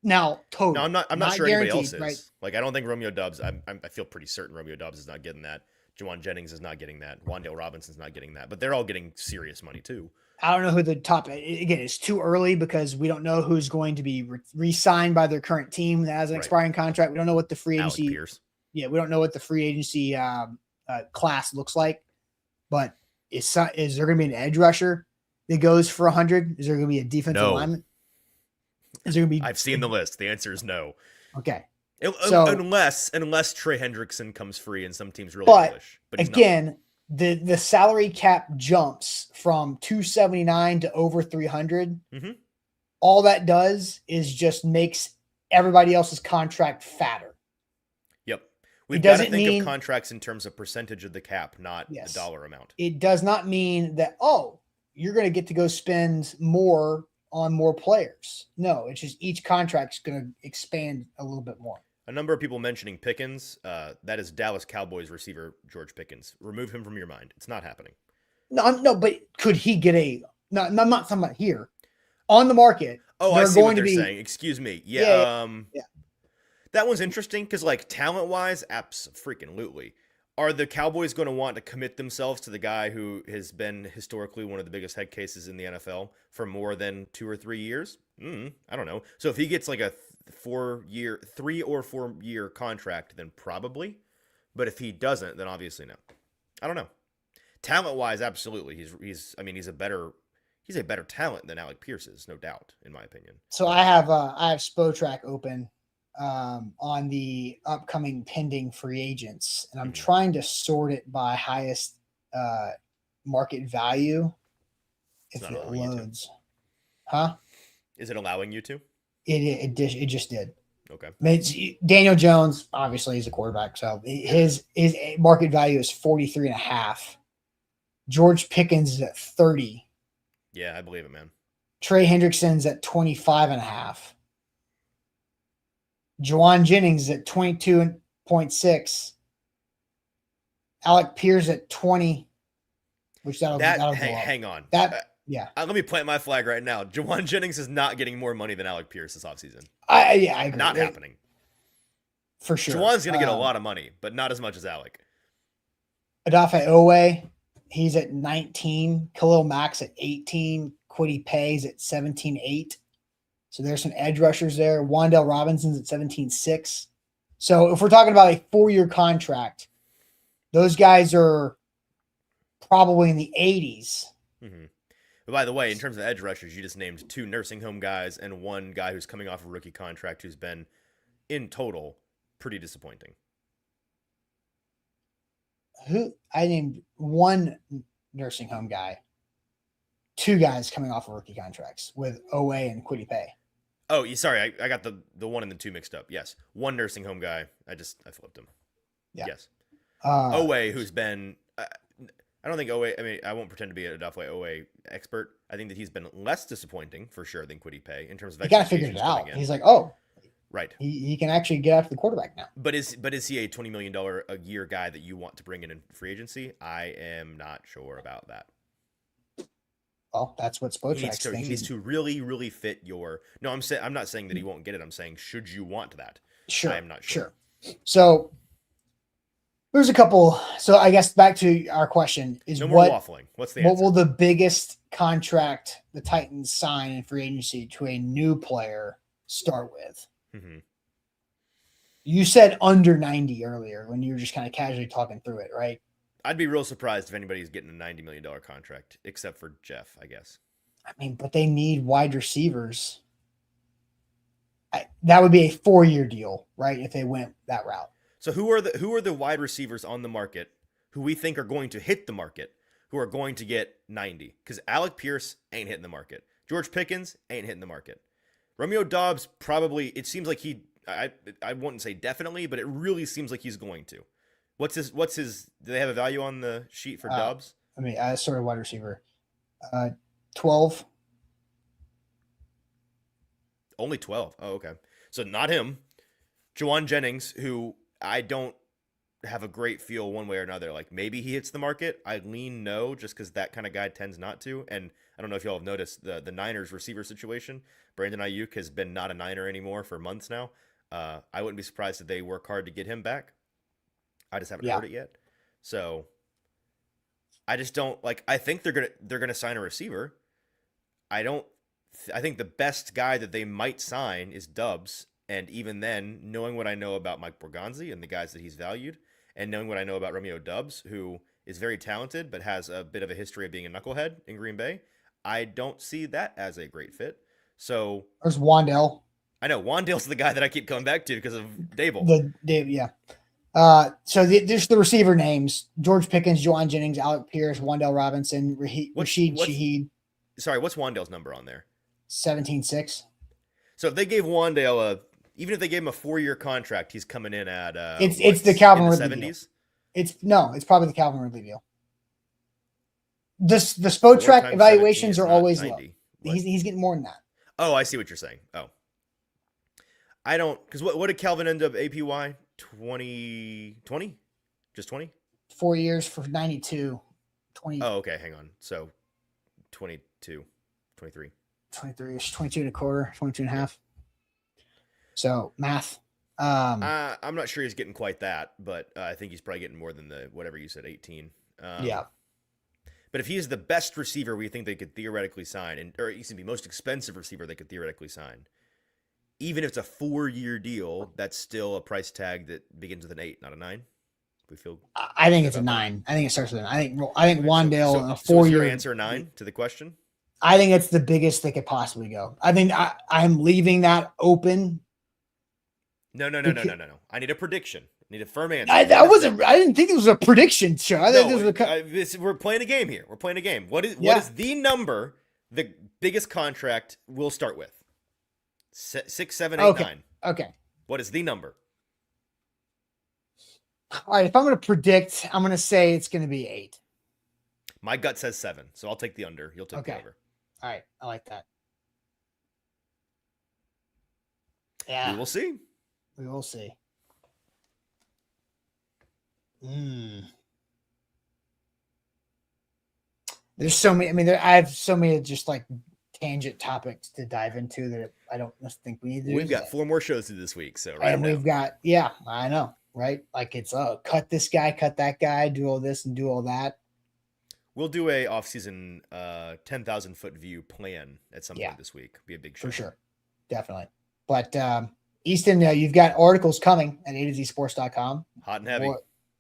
Now, total. No, I'm not sure anybody else is. Right? Like, I don't think Romeo Doubs. I feel pretty certain Romeo Doubs is not getting that. Juwan Jennings is not getting that. Wandale Robinson's not getting that. But they're all getting serious money too. I don't know who the top. Again, it's too early because we don't know who's going to be re-signed by their current team that has an expiring contract. We don't know what the free agency. Alec Pierce. Yeah, we don't know what the free agency class looks like. But is there going to be an edge rusher that goes for 100? Is there going to be a defensive lineman? Is there going to be? I've seen the list. The answer is no. Okay. So, unless Trey Hendrickson comes free and some teams really bullish. But again, the salary cap jumps from 279 to over 300. Mm-hmm. All that does is just makes everybody else's contract fatter. Yep. We've got to think of contracts in terms of percentage of the cap, not the dollar amount. It does not mean that, you're going to get to go spend more on more players. No, it's just each contract is going to expand a little bit more. A number of people mentioning Pickens. That is Dallas Cowboys receiver George Pickens. Remove him from your mind. It's not happening. No, but could he get I'm not talking about here. On the market. Oh, I see what they're saying. Excuse me. Yeah. That one's interesting because, like, talent-wise, abso-freaking-lutely. Are the Cowboys going to want to commit themselves to the guy who has been historically one of the biggest head cases in the NFL for more than 2 or 3 years? I don't know. So if he gets like a 3 or 4 year contract, then probably. But if he doesn't, then obviously no. I don't know. Talent-wise, absolutely. He's a better talent than Alec Pierce is, no doubt, in my opinion. So I have Spotrac open on the upcoming pending free agents, and I'm trying to sort it by highest market value. If it loads, Is it allowing you to? It just did. Okay. Daniel Jones, obviously, he's a quarterback, so his market value is 43.5. George Pickens is at 30. Yeah, I believe it, man. Trey Hendrickson's at 25.5. Juwan Jennings at 22.6. Alec Pierce at 20, which that'll hang on. Yeah. Let me plant my flag right now. Juwan Jennings is not getting more money than Alec Pierce this offseason. I agree. Not happening. For sure. Juwan's going to get a lot of money, but not as much as Alec. Adafe Owe, he's at 19. Khalil Mack's at 18. Kwity Paye's at 17.8. So there's some edge rushers there. Wandale Robinson's at 17.6. So if we're talking about a 4-year contract, those guys are probably in the 80s. Mm-hmm. But by the way, in terms of edge rushers, you just named 2 nursing home guys and 1 guy who's coming off a rookie contract who's been, in total, pretty disappointing. I named 1 nursing home guy, 2 guys coming off of rookie contracts with Owe and Kwity Paye. Oh, sorry, I got the 1 and the 2 mixed up. Yes, 1 nursing home guy. I flipped him. Yeah. Yes. Owe, who's been, I don't think Owe, I mean, I won't pretend to be a Duffway Owe expert. I think that he's been less disappointing, for sure, than Kwity Paye in terms of he kind of figured it out. He's like, oh, right. He can actually get after the quarterback now. But is he a $20 million a year guy that you want to bring in free agency? I am not sure about that. Well, that's what Spotrac thinks. He needs to really, really fit your. No, I'm not saying that he won't get it. I'm saying, should you want that? Sure. I am not sure. So there's a couple. So I guess back to our question is no more waffling. What's the answer? What will the biggest contract the Titans sign in free agency to a new player start with? Mm-hmm. You said under 90 earlier when you were just kind of casually talking through it, right? I'd be real surprised if anybody's getting a $90 million contract, except for Jeff, I guess. I mean, but they need wide receivers. That would be a 4-year deal, right? If they went that route. So who are the wide receivers on the market who we think are going to hit the market, who are going to get 90? Because Alec Pierce ain't hitting the market. George Pickens ain't hitting the market. Romeo Doubs probably, it seems like I wouldn't say definitely, but it really seems like he's going to. What's his, do they have a value on the sheet for Doubs? I mean, as sort of wide receiver, 12. Only 12. Oh, okay. So not him. Juwan Jennings, who I don't have a great feel one way or another. Like maybe he hits the market. I lean no, just because that kind of guy tends not to. And I don't know if y'all have noticed the Niners receiver situation. Brandon Ayuk has been not a Niner anymore for months now. I wouldn't be surprised if they work hard to get him back. I just haven't heard it yet. So I just don't like. I think they're gonna sign a receiver. I think the best guy that they might sign is Doubs. And even then, knowing what I know about Mike Borgonzi and the guys that he's valued, and knowing what I know about Romeo Doubs, who is very talented but has a bit of a history of being a knucklehead in Green Bay, I don't see that as a great fit. So there's Wandale. I know Wandale's the guy that I keep coming back to because of Dable. Yeah. So there's the receiver names: George Pickens, Juwan Jennings, Alec Pierce, Wandale Robinson, Rashid Shaheed. Sorry, what's Wandale's number on there? 17.6. So if they gave Wandale even if they gave him a 4-year contract, he's coming in at it's the Calvin Ridley 70s. Deal. It's probably the Calvin Ridley deal. The Spotrac evaluations are always low. He's getting more than that. Oh, I see what you're saying. Oh, I don't, because what did Calvin end up APY? 20? Just 20? 4 years for 92. 20. Oh, okay. Hang on. So 22, 23. 23-ish, 22 and a quarter, 22 and a half. So math. I'm not sure he's getting quite that, but I think he's probably getting more than the whatever you said, 18. Yeah. But if he's the best receiver we think they could theoretically sign, or he's the most expensive receiver they could theoretically sign, even if it's a 4-year deal, that's still a price tag that begins with an 8, not a 9. We feel. I think it's a 9. I think it starts with an. I think Wandale in a 4-year. So is your answer 9 to the question? I think it's the biggest they could possibly go. I think I'm leaving that open. No. I need a prediction. I need a firm answer. I didn't think it was a prediction show. We're playing a game here. We're playing a game. What is the number the biggest contract will start with? 6, 7, 8, 9. Okay. What is the number? All right. If I'm going to predict, I'm going to say it's going to be 8. My gut says 7, so I'll take the under. You'll take the over. All right. I like that. Yeah. We will see. We will see. There's so many. I mean, I have so many just like tangent topics to dive into that I don't think we need to do. We've got 4 more shows to this week, so right. And we've got, I know, right? Like it's cut this guy, cut that guy, do all this and do all that. We'll do a off-season 10,000 foot view plan at some point this week. Be a big show for sure, definitely. But Easton, you've got articles coming at A2ZSports.com. Hot and heavy.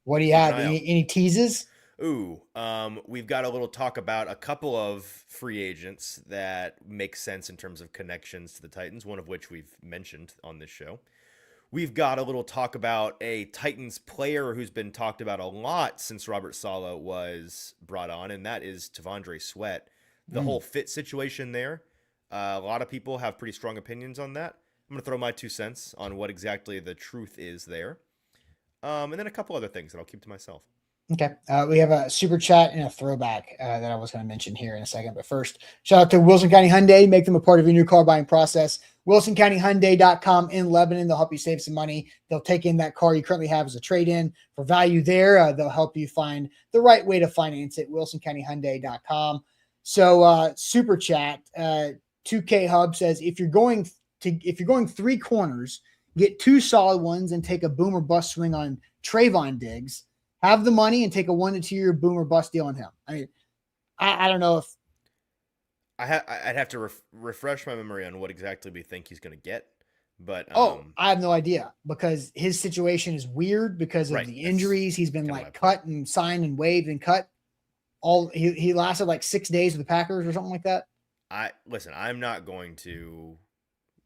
What do you have? Any teases? We've got a little talk about a couple of free agents that make sense in terms of connections to the Titans, one of which we've mentioned on this show. We've got a little talk about a Titans player who's been talked about a lot since Robert Saleh was brought on, and that is T'Vondre Sweat. The whole fit situation there, a lot of people have pretty strong opinions on that. I'm going to throw my 2 cents on what exactly the truth is there. And then a couple other things that I'll keep to myself. Okay. We have a super chat and a throwback that I was going to mention here in a second. But first, shout out to Wilson County Hyundai. Make them a part of your new car buying process. WilsonCountyHyundai.com in Lebanon. They'll help you save some money. They'll take in that car you currently have as a trade-in for value there. They'll help you find the right way to finance it. WilsonCountyHyundai.com. So super chat, 2K Hub says, if you're going 3 corners, get 2 solid ones and take a boom or bust swing on Trayvon Diggs. Have the money and take a 1 to 2 year boom or bust deal on him. I mean, I don't know if I'd have to refresh my memory on what exactly we think he's going to get, but I have no idea because his situation is weird because of the injuries. He's been like cut and signed and waived and cut. He lasted like 6 days with the Packers or something like that. I'm not going to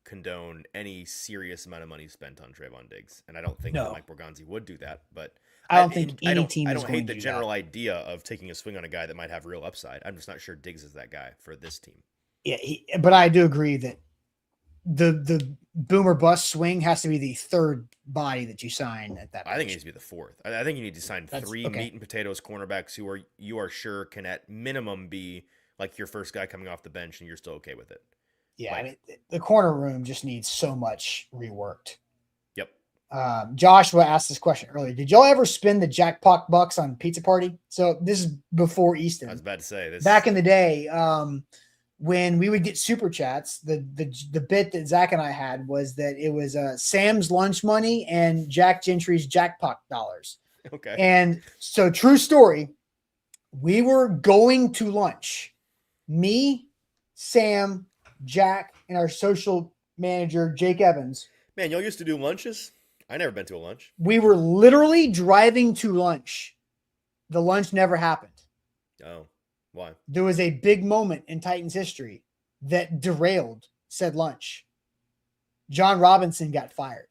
condone any serious amount of money spent on Trayvon Diggs, and I don't think that Mike Borgonzi would do that, but I don't think any team. I don't hate the general idea of taking a swing on a guy that might have real upside. I'm just not sure Diggs is that guy for this team. Yeah, but I do agree that the boom or bust swing has to be the third body that you sign at that position. I think it needs to be the fourth. I think you need to sign 3 meat and potatoes cornerbacks who you are sure can at minimum be like your first guy coming off the bench, and you're still okay with it. Yeah, I mean, the corner room just needs so much reworked. Yep. Joshua asked this question earlier. Did y'all ever spend the jackpot bucks on Pizza Party? So this is before Easton. I was about to say this. Back in the day, when we would get super chats, the bit that Zach and I had was that it was Sam's lunch money and Jack Gentry's jackpot dollars. Okay. And so, true story, we were going to lunch. Me, Sam, Jack, and our social manager, Jake Evans. Man, y'all used to do lunches? I never been to a lunch. We were literally driving to lunch. The lunch never happened. Oh, why? There was a big moment in Titans history that derailed said lunch. John Robinson got fired.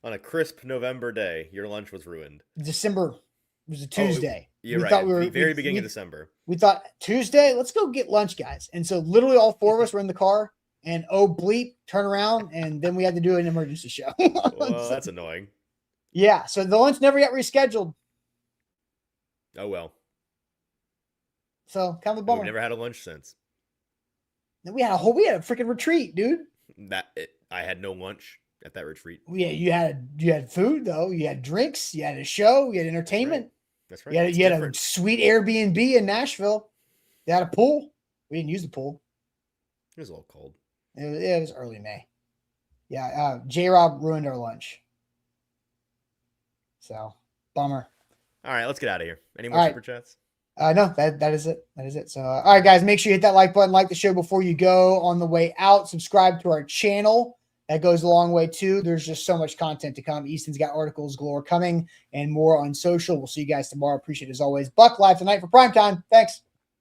On a crisp November day, your lunch was ruined. December. It was a Tuesday. You're right. Thought the very beginning of December. We thought, Tuesday, let's go get lunch, guys. And so literally all 4 of us were in the car and bleep, turn around, and then we had to do an emergency show. Well, that's annoying. Yeah, so the lunch never got rescheduled. Oh, well. So kind of a bummer. We've never had a lunch since. We had a freaking retreat, dude. I had no lunch at that retreat. Yeah, you had food though. You had drinks. You had a show. You had entertainment. That's right. You had a sweet Airbnb in Nashville. They had a pool. We didn't use the pool. It was a little cold. It was early May. Yeah, J-Rob ruined our lunch. So, bummer. All right, let's get out of here. Any more super chats? No, that is it. That is it. So, all right, guys, make sure you hit that like button, like the show before you go. On the way out, subscribe to our channel. That goes a long way, too. There's just so much content to come. Easton's got articles galore coming and more on social. We'll see you guys tomorrow. Appreciate it as always. Buck live tonight for primetime. Thanks.